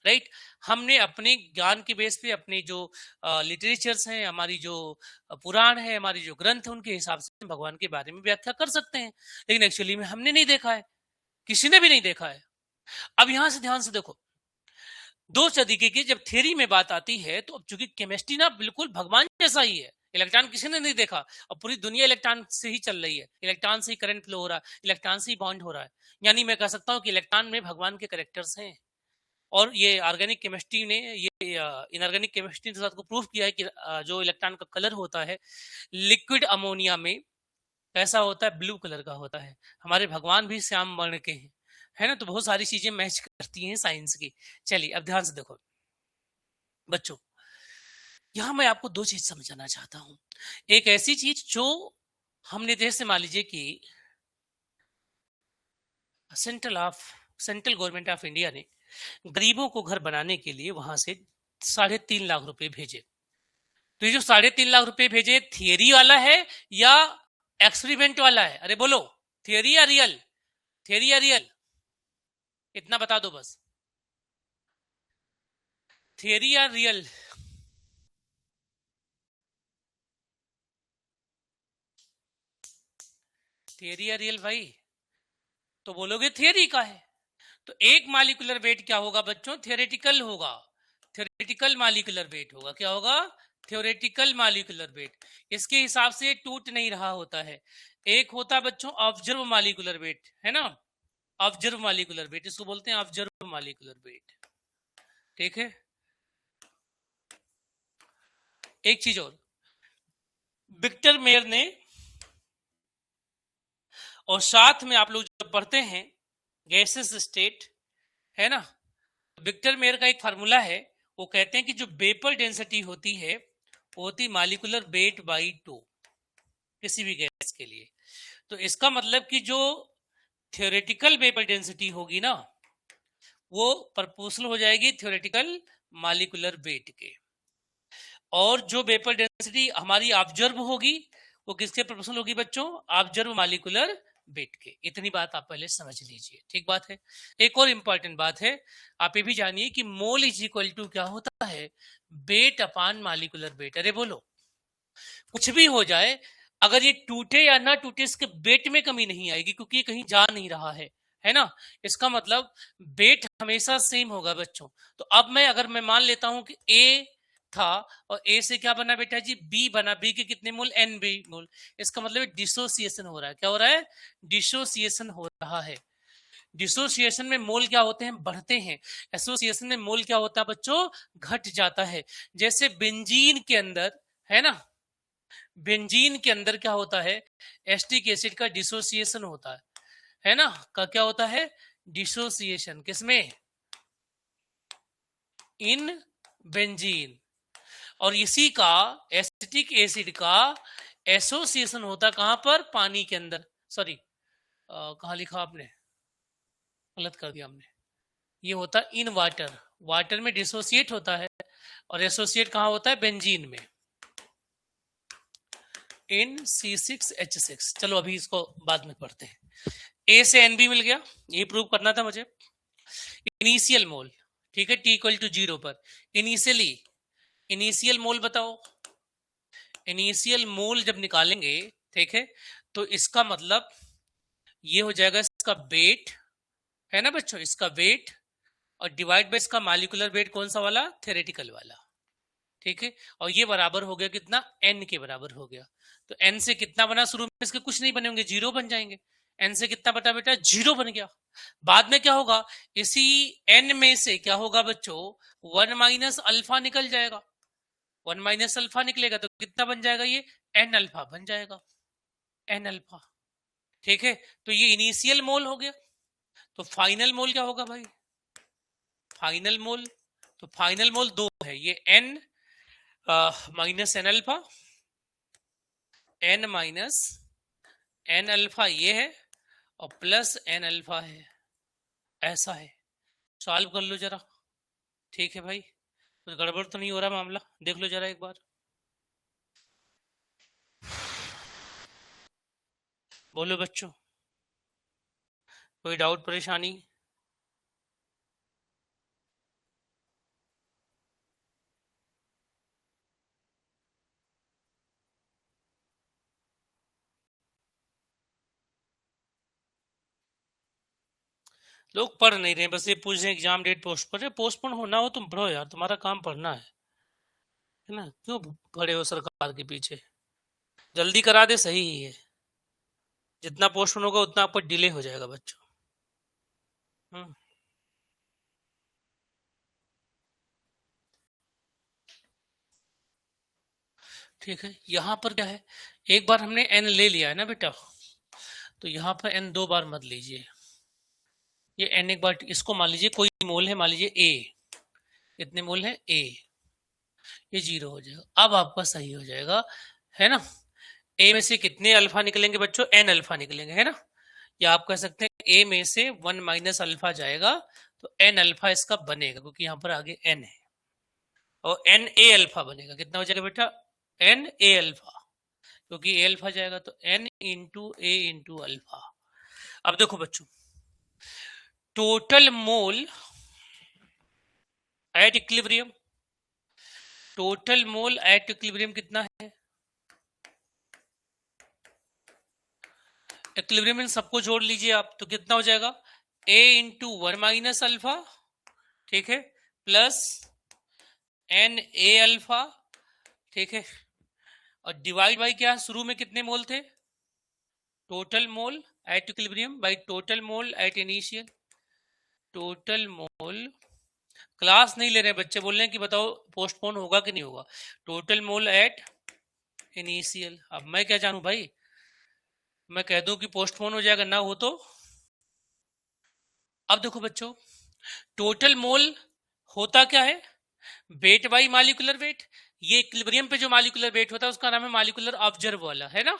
Speaker 1: राइट। हमने अपने ज्ञान के बेस पे, अपने जो लिटरेचर्स हैं, हमारी जो पुराण है, हमारी जो ग्रंथ है, उनके हिसाब से भगवान के बारे में व्याख्या कर सकते हैं, लेकिन एक्चुअली में हमने नहीं देखा है, किसी ने भी नहीं देखा है। अब यहां से ध्यान से देखो, दो तरीके की जब थ्योरी में बात आती है, तो अब चूंकि केमिस्ट्री ना बिल्कुल भगवान जैसा ही है, इलेक्ट्रॉन किसी ने नहीं देखा और पूरी दुनिया इलेक्ट्रॉन से ही चल रही है, इलेक्ट्रॉन से ही करंट फ्लो हो रहा है, इलेक्ट्रॉन से ही बॉन्ड हो रहा है। यानी मैं कह सकता हूँ कि इलेक्ट्रॉन में भगवान के करेक्टर्स हैं। और ये ऑर्गेनिक केमिस्ट्री ने, ये इनऑर्गेनिक केमिस्ट्री के साथ को प्रूव किया है कि जो इलेक्ट्रॉन का कलर होता है लिक्विड अमोनिया में कैसा होता है, ब्लू कलर का होता है। हमारे भगवान भी श्याम वर्ण के हैं, है ना। तो बहुत सारी चीजें मैच करती हैं साइंस की। चलिए अब ध्यान से देखो बच्चों, यहां मैं आपको दो चीज समझाना चाहता हूं। एक ऐसी चीज जो हमने जैसे मान लीजिए कि सेंट्रल गवर्नमेंट ऑफ इंडिया ने गरीबों को घर बनाने के लिए वहां से 3.5 लाख रुपए भेजे। तो ये जो 3.5 लाख रुपए भेजे, थियरी वाला है या एक्सपेरिमेंट वाला है? अरे बोलो, थियरी या रियल? थियरी या रियल? इतना बता दो बस, थियरी या रियल? थियरी या रियल भाई? तो बोलोगे थियरी का है। तो एक मालिकुलर वेट क्या होगा बच्चों? थियोरेटिकल होगा। थियोरेटिकल मालिकुलर वेट होगा। क्या होगा? Theoretical molecular weight. इसके हिसाब से टूट नहीं रहा होता है। एक होता है बच्चों ऑब्जर्व मालिकुलर वेट, है ना। ऑब्जर्व मालिकुलर वेट, इसको बोलते हैं ऑब्जर्व मालिकुलर वेट। ठीक है। एक चीज और, विक्टर मेयर ने, और साथ में आप लोग जो पढ़ते हैं गैसेस स्टेट, है ना, विक्टर मेयर का एक फार्मूला है। वो कहते हैं कि जो वेपर डेंसिटी होती है वो होती मालिकुलर वेट बाई 2 किसी भी गैस के लिए। तो इसका मतलब कि जो थियोरेटिकल वेपर डेंसिटी होगी ना, वो प्रपोर्शनल हो जाएगी थियोरेटिकल मालिकुलर वेट के। और जो वेपर डेंसिटी हमारी ऑब्जर्व होगी वो किसके प्रोपोर्शनल होगी बच्चों? ऑब्जर्व मालिकुलर वेट के। इतनी बात आप पहले समझ लीजिए, ठीक बात है। एक और इंपॉर्टेंट बात है, आप ये भी जानिए कि मोल इज इक्वल टू क्या होता है? वेट अपान मालिकुलर वेट। अरे बोलो, कुछ भी हो जाए, अगर ये टूटे या ना टूटे इसके वेट में कमी नहीं आएगी, क्योंकि ये कहीं जा नहीं रहा है ना। इसका मतलब वेट हमेशा सेम होगा बच्चों। तो अब मैं अगर मैं मान लेता हूं कि ए था और ए से क्या बना बेटा जी? बी बना। बी के कितने मोल? एन बी मोल। इसका मतलब डिसोसिएशन हो रहा है। क्या हो रहा है? डिसोसिएशन हो रहा है। डिसोसिएशन में मोल क्या होते हैं? बढ़ते हैं। एसोसिएशन में मोल क्या होता है बच्चों? घट जाता है। जैसे बेंजीन के अंदर, है ना, बेंजीन के अंदर क्या होता है? एस्टिक एसिड का डिसोसिएशन होता है ना। का क्या होता है? डिसोसिएशन। किसमें? In benzene. और इसी का, एसिटिक एसिड का एसोसिएशन होता कहां पर? पानी के अंदर। सॉरी, कहा लिखा आपने? गलत कर दिया हमने। ये होता इन वाटर। वाटर में डिसोसिएट होता है और एसोसिएट कहां होता है? बेंजीन में, NC6H6। चलो अभी इसको बाद में पढ़ते हैं। ए से एन बी मिल गया, ये प्रूव करना था मुझे। इनिशियल मोल, ठीक है, टी इक्वल टू 0 पर इनिशियली, इनिशियल मोल बताओ। इनिशियल मोल जब निकालेंगे, ठीक है, तो इसका मतलब ये हो जाएगा इसका वेट, है ना बच्चों, इसका वेट और डिवाइड बाय इसका मालिकुलर वेट। कौन सा वाला? थ्योरेटिकल वाला। ठीक है। और ये बराबर हो गया कितना? एन के बराबर हो गया। तो एन से कितना बना? शुरू में इसके कुछ नहीं बने होंगे, 0 बन जाएंगे। एन से कितना बटा बेटा? 0 बन गया। बाद में क्या होगा? इसी एन में से क्या होगा बच्चों? 1 माइनस अल्फा निकल जाएगा। 1 माइनस अल्फा निकलेगा तो कितना बन जाएगा? ये एन अल्फा बन जाएगा। N alpha. ठीक है। तो ये इनिशियल मोल हो गया। तो फाइनल मोल क्या होगा भाई? फाइनल मोल, तो फाइनल मोल 2 है, ये N minus N alpha, N minus N alpha ये है, और प्लस एन अल्फा है। ऐसा है। सॉल्व कर लो जरा। ठीक है भाई, कुछ गड़बड़ तो नहीं हो रहा मामला? देख लो जरा एक बार। बोलो बच्चों, कोई डाउट परेशानी? लोग पढ़ नहीं रहे, बस ये पूछ रहे हैं एग्जाम डेट पोस्टपोन है। पोस्टपोन होना हो तुम पढ़ो यार, तुम्हारा काम पढ़ना है ना? क्यों पढ़े हो सरकार के पीछे? जल्दी करा दे सही ही है। जितना पोस्टपोन होगा उतना आपको डिले हो जाएगा बच्चों। हम्म, ठीक है। यहाँ पर क्या है, एक बार हमने एन ले लिया है ना बेटा, तो यहाँ पर एन दो बार मत लीजिए। ये एन एक बार इसको मान लीजिए कोई मोल है, मान लीजिए ए, कितने मोल है ए, ये 0 हो जाएगा। अब आपका सही हो जाएगा, है ना? ए में से कितने अल्फा निकलेंगे बच्चों? एन अल्फा निकलेंगे, है ना? या आप कह सकते हैं ए में से 1 माइनस अल्फा जाएगा तो एन अल्फा इसका बनेगा, क्योंकि यहाँ पर आगे एन है, और एन ए अल्फा बनेगा। कितना हो जाएगा बेटा? एन ए अल्फा, क्योंकि ए अल्फा जाएगा तो एन इंटू ए इंटू अल्फा। अब देखो बच्चों, total mole at equilibrium, total mole at equilibrium कितना है? इक्विलिब्रियम में सबको जोड़ लीजिए आप, तो कितना हो जाएगा? ए इंटू 1 माइनस अल्फा, ठीक है, प्लस एन ए अल्फा, ठीक है, और डिवाइड बाई क्या, शुरू में कितने मोल थे? Total mole at equilibrium by total mole at initial. Total mole, class नहीं ले रहे बच्चे, बोल रहे हैं कि बताओ पोस्टपोन होगा कि नहीं होगा। Total mole at initial. अब मैं क्या जानूं भाई, मैं कह दूं कि पोस्टपोन हो जाएगा, ना हो तो? अब देखो बच्चों, टोटल मोल होता क्या है? Weight by molecular weight. ये इक्विलिब्रियम पे जो मॉलिक्यूलर वेट होता है उसका नाम है मॉलिक्यूलर ऑब्जर्व वाला, है ना?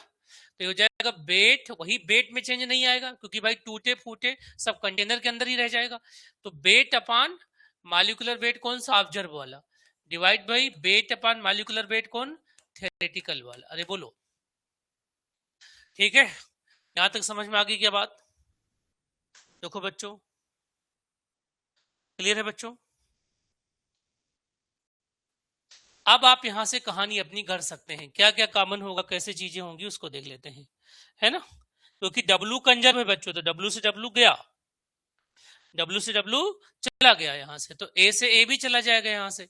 Speaker 1: तो हो जाएगा वेट, वही वेट में चेंज नहीं आएगा, क्योंकि भाई टूटे फूटे सब कंटेनर के अंदर ही रह जाएगा। तो वेट अपान मॉलिक्यूलर वेट कौन सा? ऑब्जर्व वाला, divide by wait upon molecular weight कौन? थ्योरेटिकल वाला। अरे बोलो, ठीक है? यहां तक समझ में आ गई क्या बात? देखो बच्चों, क्लियर है बच्चों? अब आप यहां से कहानी अपनी कर सकते हैं, क्या क्या कॉमन होगा, कैसे चीजें होंगी उसको देख लेते हैं, है ना? क्योंकि डब्लू कंजर्व है बच्चों, तो डब्लू से डब्लू गया, डब्लू से डब्लू चला गया यहां से, तो ए से ए भी चला जाएगा यहां से,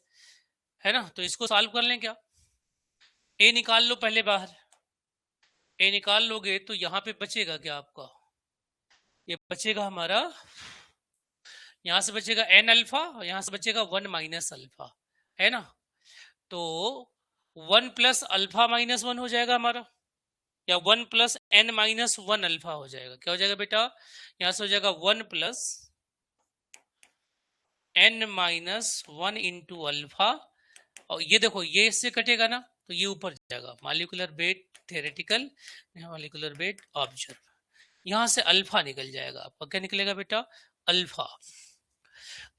Speaker 1: है ना? तो इसको सॉल्व कर लें क्या? ए निकाल लो पहले बाहर, ए निकाल लोगे तो यहां पे बचेगा क्या आपका? ये बचेगा हमारा, यहां से बचेगा एन अल्फा, और यहां से बचेगा 1 माइनस अल्फा, है ना? तो 1 प्लस अल्फा माइनस 1 हो जाएगा हमारा, या 1 प्लस एन माइनस 1 अल्फा हो जाएगा। क्या हो जाएगा बेटा? यहां से हो जाएगा 1 plus N minus 1 into alpha, और ये देखो ये इससे कटेगा ना, तो ये ऊपर जाएगा molecular weight theoretical, molecular wait observe, यहां से अल्फा निकल जाएगा आपका। क्या निकलेगा बेटा? अल्फा।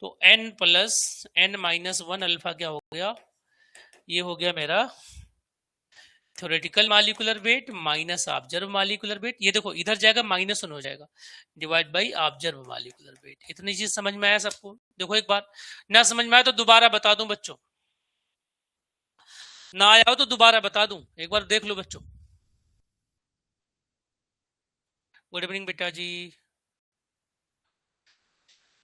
Speaker 1: तो n plus N minus 1 alpha क्या हो गया? ये हो गया मेरा theoretical molecular weight minus observe molecular weight. ये देखो इधर जाएगा -1 हो जाएगा, divide by observe molecular weight. इतनी चीज समझ में आया सबको? देखो एक बार ना समझ में आया तो दोबारा बता दूं बच्चों, ना आया हो तो दोबारा बता दूं, एक बार देख लो बच्चों। गुड इवनिंग बेटा जी,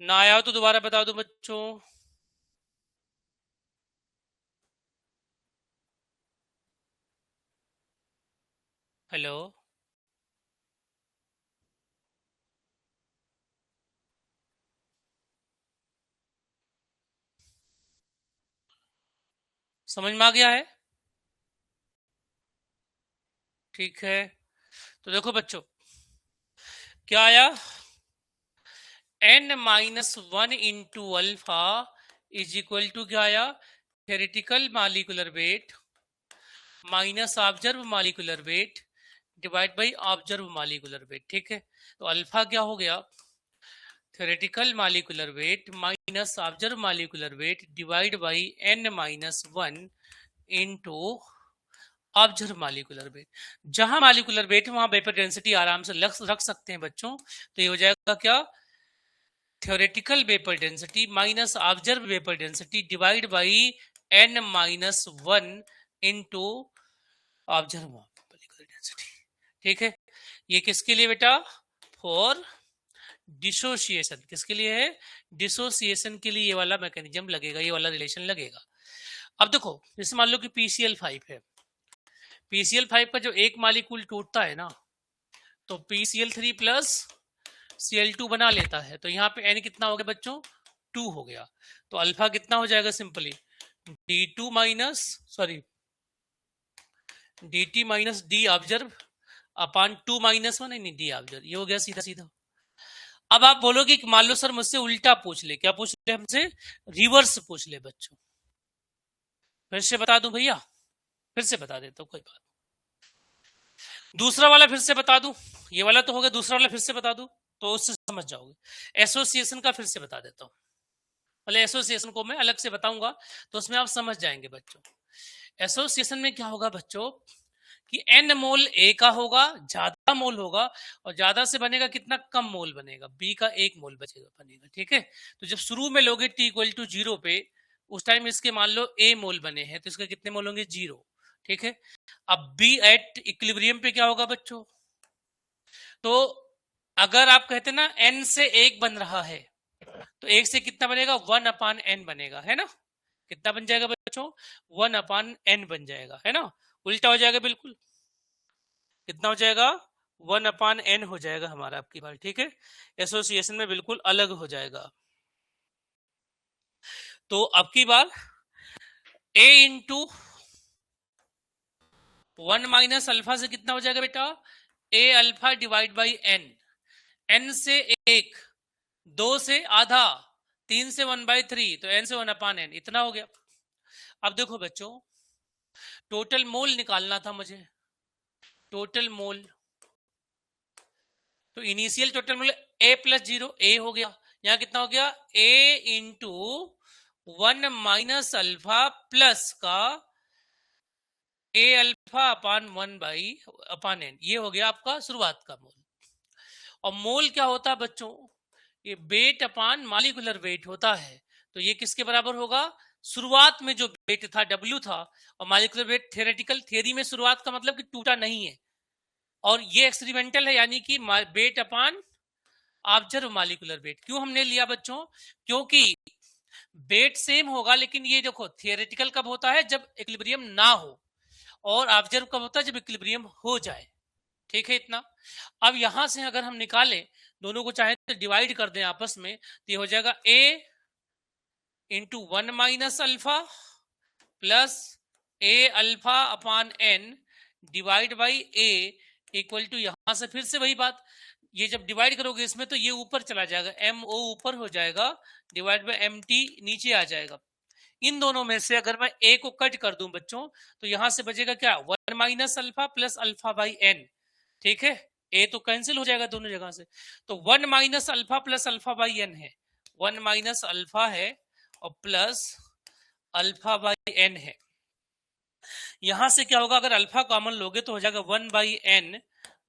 Speaker 1: ना आया हो तो दोबारा बता दो बच्चों। हेलो, समझ में आ गया है? ठीक है, तो देखो बच्चों क्या आया, n minus 1 into alpha is equal to क्या आया? Theoretical molecular weight minus observe molecular weight divide by observe molecular weight, ठीक है? तो अल्फा क्या हो गया? Theoretical molecular weight minus observe molecular weight divide by n minus 1 into observe molecular weight. जहां molecular weight वहां वेपर डेंसिटी आराम से रख सकते हैं बच्चों। तो ये हो जाएगा क्या? Theoretical vapour density minus observe vapour density divide by n minus 1 into observe molecular density, ठीक है? ये किसके लिए बेटा? फॉर डिसोसिएशन किसके लिए है? डिसोसिएशन के लिए ये वाला मैकेनिज्म लगेगा, ये वाला रिलेशन लगेगा। अब देखो जैसे मान लो कि PCl5 है, PCl5 का जो एक मालिक्यूल टूटता है ना तो PCl3 प्लस Cl2 बना लेता है, तो यहाँ पे N कितना हो गया बच्चों? 2 हो गया। तो अल्फा कितना हो जाएगा? Simply D2 minus DT minus D observe upon 2 minus 1 नहीं D ऑब्जर्व, ये हो गया सीधा सीधा। अब आप बोलोगे कि मान लो सर मुझसे उल्टा पूछ ले, क्या पूछ ले हमसे? रिवर्स पूछ ले बच्चों। फिर से बता दूं भैया, फिर से बता देता हूं, कोई बात। दूसरा वाला फिर से बता दूं, ये वाला तो हो गया, दूसरा वाला फिर से बता दूं तो उससे समझ जाओगे। एसोसिएशन का फिर से बता देता हूं, पहले एसोसिएशन को मैं अलग से बताऊंगा तो उसमें आप समझ जाएंगे बच्चों। एसोसिएशन में क्या होगा बच्चों कि N मोल A का होगा, ज्यादा मोल होगा, और ज्यादा से बनेगा कितना? कम मोल बनेगा, B का 1 मोल बनेगा। ठीक है, तो जब शुरू में लोगे T=0 पे, उस टाइम इसके मान लो A मोल बने हैं तो इसके कितने मोल होंगे? 0। ठीक है, अब B एट इक्विलिब्रियम पे क्या होगा बच्चों? तो अगर आप कहते ना N से 1 बन रहा है तो 1 से कितना बनेगा? 1/N बनेगा, है ना? कितना बन जाएगा बच्चों? 1/N बन जाएगा, है ना? उल्टा हो जाएगा बिल्कुल, कितना हो जाएगा? 1/N हो जाएगा हमारा आपकी बार। ठीक है, एसोसिएशन में बिल्कुल अलग हो जाएगा। तो अब की बार A इंटू 1 माइनस अल्फा से कितना हो जाएगा बेटा? A alpha divide by N, N से 1, 2 से आधा, 3 से 1/3, तो N से 1/N, इतना हो गया। अब देखो बच्चों, टोटल मोल निकालना था मुझे, टोटल मोल, तो initial total mole A plus 0, A हो गया, यहां कितना हो गया? A into 1 minus alpha plus का A अल्फा अपान 1/N, ये हो गया आपका शुरुआत का मोल। और मोल क्या होता है बच्चों? ये वेट अपान मॉलिक्यूलर वेट होता है, तो ये किसके बराबर होगा? शुरुआत में जो वेट था W था, और मॉलिक्यूलर वेट थ्योरेटिकल, थ्योरी में शुरुआत का मतलब कि टूटा नहीं है, और ये एक्सपेरिमेंटल है, यानी कि वेट अपान ऑब्जर्व मॉलिक्यूलर वेट। क्यों हमने लिया बच्चों? क्योंकि वेट सेम होगा, लेकिन ये देखो थियोरेटिकल कब होता है? जब इक्विलिब्रियम ना हो, और ऑब्जर्व कब होता है? जब इक्विलिब्रियम हो जाए। ठीक है इतना। अब यहां से अगर हम निकालें, दोनों को चाहे तो डिवाइड कर दें आपस में, तो ये हो जाएगा A into 1 minus alpha plus A alpha upon N divide by A equal to, यहां से फिर से वही बात, ये जब डिवाइड करोगे इसमें तो ये ऊपर चला जाएगा, MO ऊपर हो जाएगा, डिवाइड बाई MT नीचे आ जाएगा। इन दोनों में से अगर मैं A को कट कर दूं बच्चों, तो यहां से बचेगा क्या? 1 minus alpha plus alpha by N। ठीक है, A तो कैंसिल हो जाएगा दोनों जगह से, तो 1 minus alpha plus alpha by N है, 1 माइनस अल्फा है और प्लस अल्फा बाई N है। यहां से क्या होगा? अगर अल्फा कॉमन लोगे तो हो जाएगा 1/N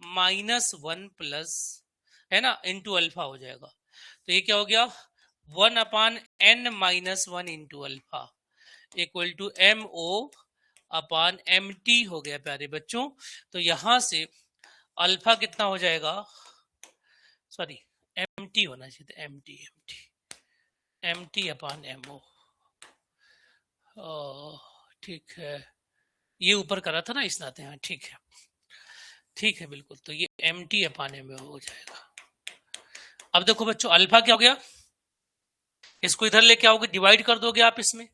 Speaker 1: माइनस 1 प्लस, है ना, इंटू अल्फा हो जाएगा। तो ये क्या हो गया? 1/N minus 1 into alpha equal to MO upon MT हो गया प्यारे बच्चों। तो यहां से अल्फा कितना हो जाएगा? सॉरी, MT होना चाहिए था, MT अपान MO। ठीक है, ये ऊपर करा था ना इस नाते, हाँ ठीक है, ठीक है बिल्कुल। तो ये MT अपान MO हो जाएगा। अब देखो बच्चों, अल्फा क्या हो गया? इसको इधर लेके आओगे, डिवाइड कर दोगे आप इसमें,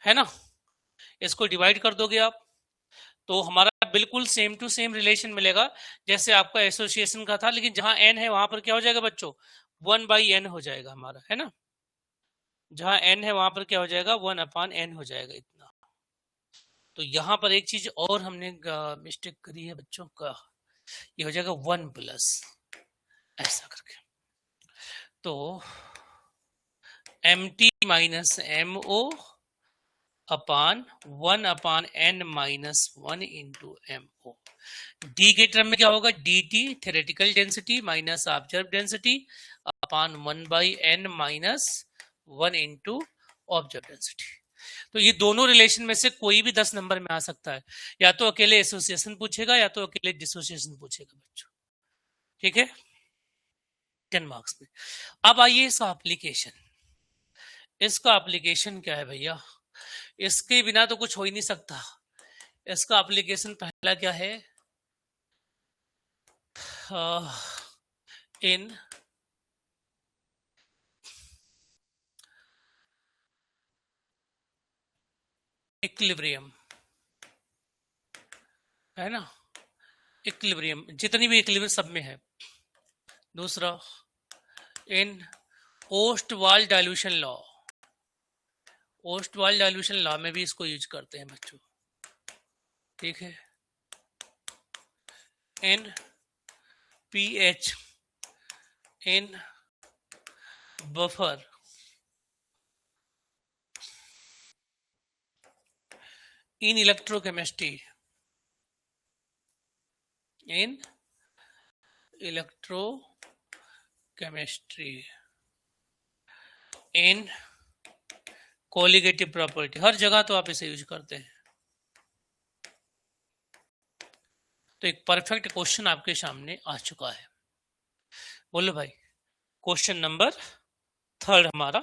Speaker 1: है ना, इसको डिवाइड कर दोगे आप, तो हमारा बिल्कुल सेम टू सेम रिलेशन मिलेगा जैसे आपका एसोसिएशन का था, लेकिन जहां N है वहां पर क्या हो जाएगा बच्चों? 1/N हो जाएगा हमारा, है ना, जहां N है वहां पर क्या हो जाएगा? 1/N हो जाएगा इतना। तो यहां पर एक चीज और हमने मिस्टेक करी है बच्चों का, ये हो जाएगा 1 प्लस, ऐसा करके, तो MT minus MO upon 1/N minus 1 into MO। D के टर्म में क्या होगा? DT theoretical density minus observe density upon 1/N minus 1 into observe density. तो ये दोनों रिलेशन में से कोई भी 10 नंबर में आ सकता है, या तो अकेले एसोसिएशन पूछेगा या तो अकेले डिसोसिएशन पूछेगा बच्चों। ठीक है, 10 मार्क्स में। अब आइए इसका एप्लीकेशन। इसका एप्लीकेशन क्या है भैया, इसके बिना तो कुछ हो ही नहीं सकता। इसका एप्लीकेशन पहला क्या है, इन इक्विलिब्रियम, है ना, इक्विलिब्रियम, जितनी भी इक्विलिब्रियम सब में है। दूसरा, in Ostwald dilution law, Ostwald dilution law में भी इसको यूज करते हैं बच्चों, ठीक है। In pH, in buffer, in electrochemistry, in electrochemistry, in colligative property, हर जगह तो आप इसे यूज करते हैं। तो एक परफेक्ट क्वेश्चन आपके सामने आ चुका है। बोलो भाई, क्वेश्चन नंबर 3 हमारा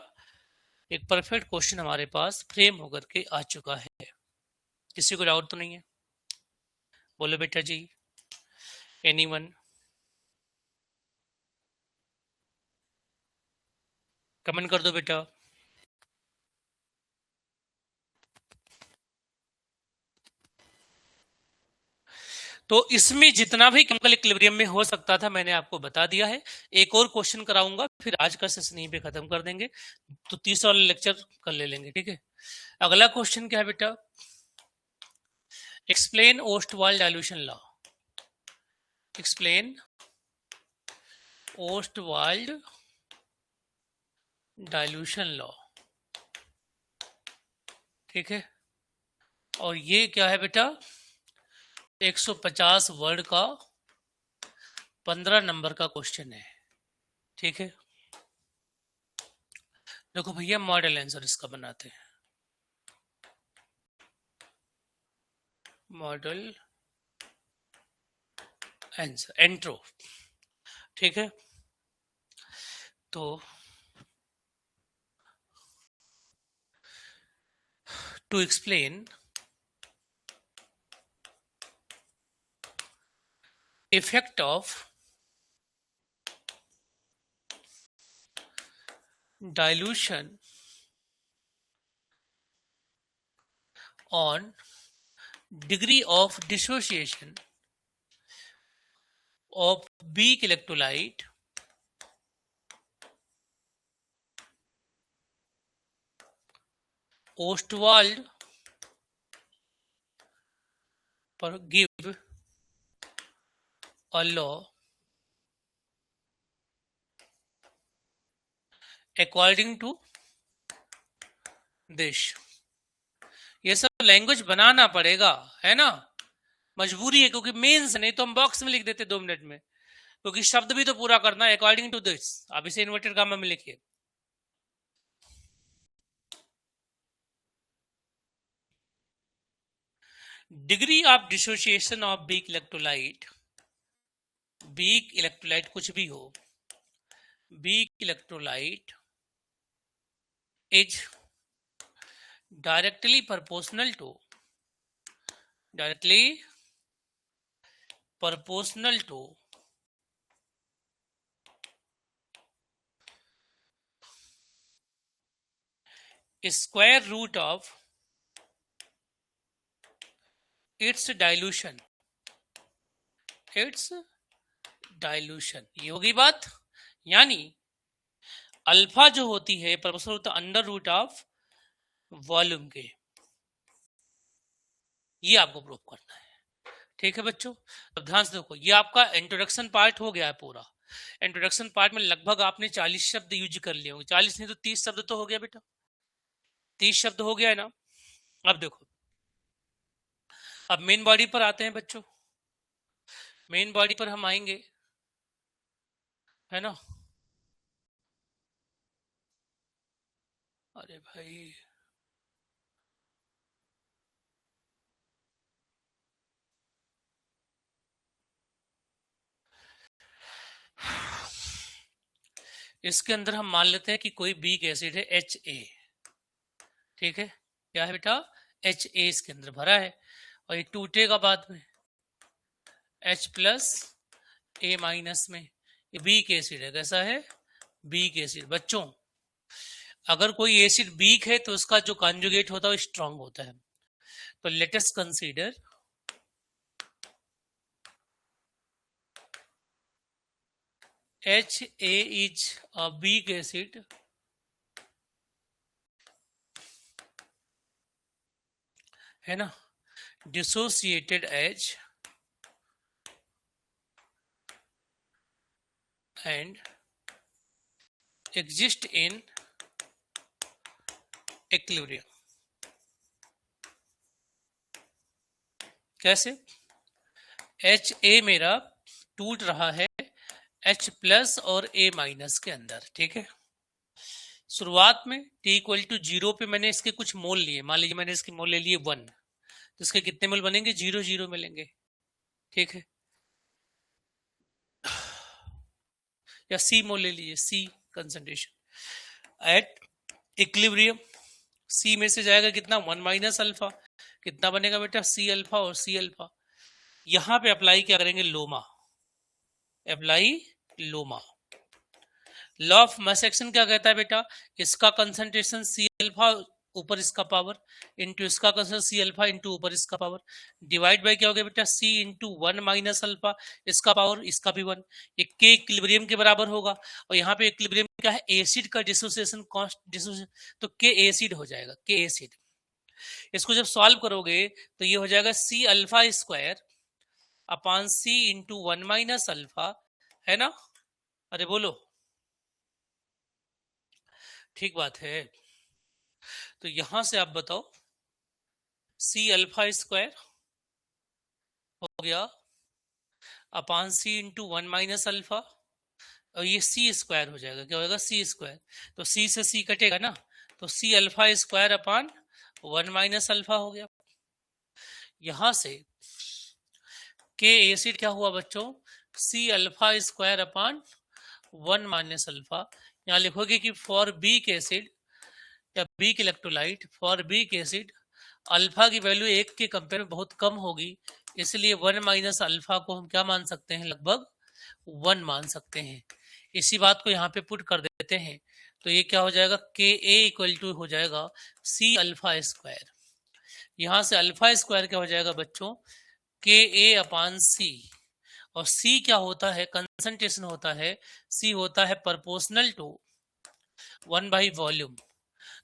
Speaker 1: एक परफेक्ट क्वेश्चन हमारे पास फ्रेम होकर के आ चुका है। किसी को डाउट तो नहीं है? बोलो बेटा जी, एनीवन? कमेंट कर दो बेटा। तो इसमें जितना भी केमिकल इक्विलिब्रियम में हो सकता था मैंने आपको बता दिया है। एक और क्वेश्चन कराऊंगा, फिर आज का सेशन यहीं पे खत्म कर देंगे, तो 30 वाला लेक्चर कर ले लेंगे, ठीक है। अगला क्वेश्चन क्या है बेटा, explain Ostwald dilution law. Explain Ostwald dilution law, ठीक है। और ये क्या है बेटा, 150 वर्ड का 15 नंबर का क्वेश्चन है, ठीक है। देखो भैया, मॉडल आंसर इसका बनाते हैं। मॉडल आंसर एंट्रो, ठीक है। तो to explain effect of dilution on degree of dissociation of weak electrolyte Ostwald give a law according to this। ये सब लैंग्वेज बनाना पड़ेगा, है ना, मजबूरी है, क्योंकि मेंस नहीं तो हम बॉक्स में लिख देते 2 मिनट में, क्योंकि शब्द भी तो पूरा करना है। अकॉर्डिंग टू दिस, आप इसे इन्वर्टेड कॉमा में लिखिए। Degree of dissociation of weak electrolyte, weak electrolyte कुछ भी हो, weak electrolyte is directly proportional to square root of its dilution, ये होगी बात। यानी अल्फा जो होती है प्रोपोर्शनल होता है अंडर रूट ऑफ वॉल्यूम के, ये आपको प्रूव करना है, ठीक है बच्चों। अब ध्यान से देखो, ये आपका इंट्रोडक्शन पार्ट हो गया है पूरा। इंट्रोडक्शन पार्ट में लगभग आपने 40 शब्द यूज कर लिए होंगे, 40 नहीं तो 30 शब्द तो हो गया बेटा, 30 शब्द हो गया है ना। अब देखो, अब मेन बॉडी पर आते हैं बच्चों। मेन बॉडी पर हम आएंगे, है ना। अरे भाई, इसके अंदर हम मान लेते हैं कि कोई वीक एसिड है HA, ठीक है, क्या है बेटा, HA इसके अंदर भरा है, और ये टूटेगा बाद में H प्लस A माइनस में, ये वीक एसिड है, कैसा है, वीक एसिड। बच्चों अगर कोई एसिड वीक है तो उसका जो कॉन्जुगेट होता है वो स्ट्रांग होता है। तो let us consider HA is a weak acid है ना, dissociated H and exist in equilibrium। कैसे, HA मेरा टूट रहा है H प्लस और A माइनस के अंदर, ठीक है। शुरुआत में T इक्वल टू 0 पे मैंने इसके कुछ मोल लिए, मान लीजिए मैंने इसके मोल ले लिए 1, तो इसके कितने मोल बनेंगे, 0 0 मिलेंगे, ठीक है। या C मोल ले लीजिए, C concentration at equilibrium, C में से जाएगा कितना, 1 माइनस अल्फा, कितना बनेगा बेटा, C अल्फा और C अल्फा। यहां पे अप्लाई क्या करेंगे, लोमा, अप्लाई लोमा। लॉ ऑफ मास एक्शन क्या कहता है बेटा, इसका कंसंट्रेशन C अल्फा ऊपर इसका पावर इंटू इसका कंसंट्रेशन C अल्फा इंटू ऊपर इसका पावर, डिवाइड बाय क्या हो गया बेटा, C इंटू 1 माइनस अल्फा, इसका पावर इसका भी 1, ये K इक्विलिब्रियम के बराबर होगा। और यहाँ पे इक्विलिब्रियम क्या है, एसिड का डिसोसिएशन कॉन्स्ट, तो K एसिड हो जाएगा, K एसिड। इसको जब सॉल्व करोगे तो ये हो जाएगा C alpha square upon C into 1 minus alpha, है ना, अरे बोलो, ठीक बात है। तो यहां से आप बताओ, C अल्फा स्क्वायर हो गया upon C into 1 minus alpha, और ये C स्क्वायर हो जाएगा, क्या होगा, C स्क्वायर, तो C से C कटेगा ना, तो C alpha square upon 1 minus alpha हो गया। यहां से K एसिड क्या हुआ बच्चों, C alpha square upon 1 minus alpha. यहाँ लिखोगे कि फॉर वीक एसिड या weak electrolyte, for weak acid alpha की वैल्यू 1 के कंपेयर में बहुत कम होगी, इसलिए 1 माइनस अल्फा को हम क्या मान सकते हैं, लगभग 1 मान सकते हैं। इसी बात को यहाँ पे पुट कर देते हैं, तो ये क्या हो जाएगा, के ए इक्वल टू हो जाएगा C अल्फा स्क्वायर। यहाँ से अल्फा स्क्वायर क्या हो जाएगा बच्चों, के ए अपान C, और C क्या होता है, कंसंट्रेशन होता है, C होता है प्रोपोर्शनल टू 1 बाई वॉल्यूम।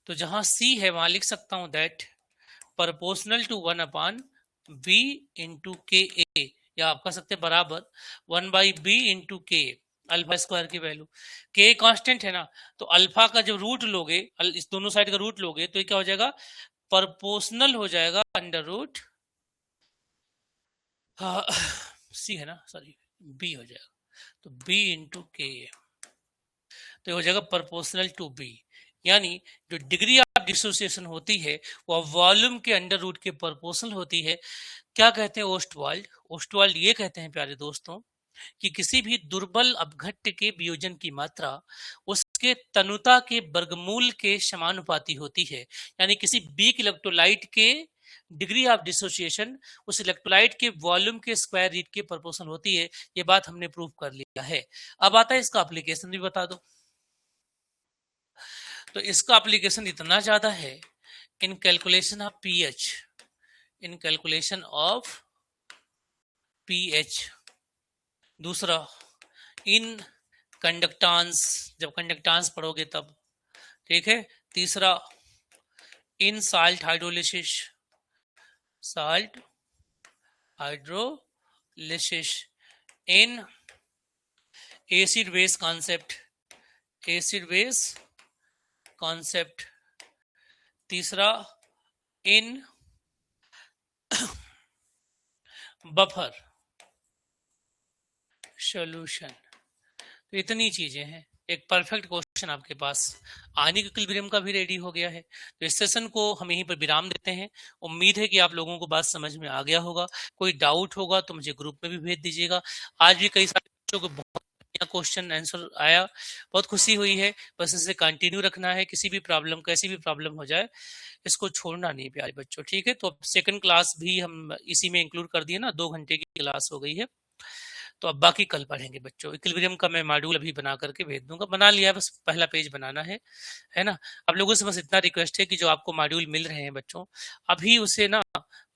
Speaker 1: तो जहां C है वहां लिख सकता हूं that proportional to 1 upon B into K A, या आप कह सकते हैं बराबर 1 by B into K, alpha square की वैल्यू, के कांस्टेंट है ना, तो अल्फा का जब रूट लोगे, इस दोनों साइड का रूट लोगे, तो ये क्या हो जाएगा, प्रोपोर्शनल हो जाएगा अंडर रूट C है ना, सॉरी B हो जाएगा, तो B इंटू के, तो हो जाएगा प्रोपोर्शनल टू B। यानी जो डिग्री ऑफ डिसोसिएशन होती है वो वॉल्यूम के अंडर रूट के प्रोपोर्शनल होती है। क्या कहते हैं ओस्टवाल्ड, ओस्टवाल्ड ये कहते हैं प्यारे दोस्तों कि किसी भी दुर्बल अपघट्य के वियोजन की मात्रा उसके तनुता के वर्गमूल के समानुपाती होती है। यानी किसी वीक इलेक्ट्रोलाइट के डिग्री ऑफ डिसोसिएशन उस इलेक्ट्रोलाइट के वॉल्यूम के स्क्वायर रूट के प्रोपोर्शनल होती है। ये बात हमने प्रूव कर लिया है। अब आता है इसका एप्लीकेशन भी बता दो। तो इसका एप्लीकेशन इतना ज्यादा है इन calculation of pH, in calculation of pH. दूसरा इन कंडक्टांस, जब कंडक्टांस पढ़ोगे तब, ठीक है। तीसरा in salt hydrolysis, salt hydrolysis, in acid base concept, acid base concept. तीसरा इन बफर सॉल्यूशन। तो इतनी चीजें हैं, एक परफेक्ट क्वेश्चन आपके पास आने के इक्विलिब्रियम का भी रेडी हो गया है। तो इस सेशन को हम यहीं पर विराम देते हैं। उम्मीद है कि आप लोगों को बात समझ में आ गया होगा। कोई डाउट होगा तो मुझे ग्रुप में भी भेज दीजिएगा। आज भी कई सारे बच्चों को बहुत बढ़िया क्वेश्चन आंसर आया, बहुत खुशी हुई है। बस इसे कंटिन्यू रखना है, किसी भी प्रॉब्लम, कैसी भी प्रॉब्लम हो जाए, इसको छोड़ना नहीं प्यारे बच्चों, ठीक है। तो अब सेकंड क्लास भी हम इसी में इंक्लूड कर दिए ना, 2 घंटे की क्लास हो गई है। तो अब बाकी कल पढ़ेंगे बच्चों। इक्विलिब्रियम का मैं मॉड्यूल अभी बना करके भेज दूंगा, बना लिया है, बस पहला पेज बनाना है ना। अब लोगों से बस इतना रिक्वेस्ट है कि जो आपको मॉड्यूल मिल रहे हैं बच्चों, अभी उसे ना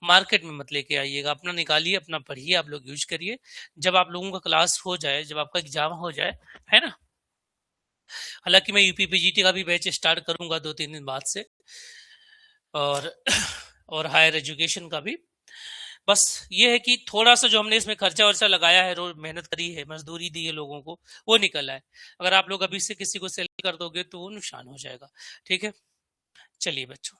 Speaker 1: मार्केट में मत लेके आइएगा, अपना निकालिए, अपना पढ़िए, आप लोग यूज करिए। जब आप लोगों का क्लास हो जाए, जब आपका एग्जाम हो जाए, है ना। हालांकि मैं यूपीपीजीटी का भी बैच स्टार्ट करूंगा 2-3 दिन बाद से, और और हायर एजुकेशन का भी। बस ये है कि थोड़ा सा जो हमने इसमें खर्चा वर्चा लगाया है, रोज मेहनत करी है, मजदूरी दी है लोगों को, वो निकल आए। अगर आप लोग अभी से किसी को सेल कर दोगे तो वो नुकसान हो जाएगा, ठीक है। चलिए बच्चों।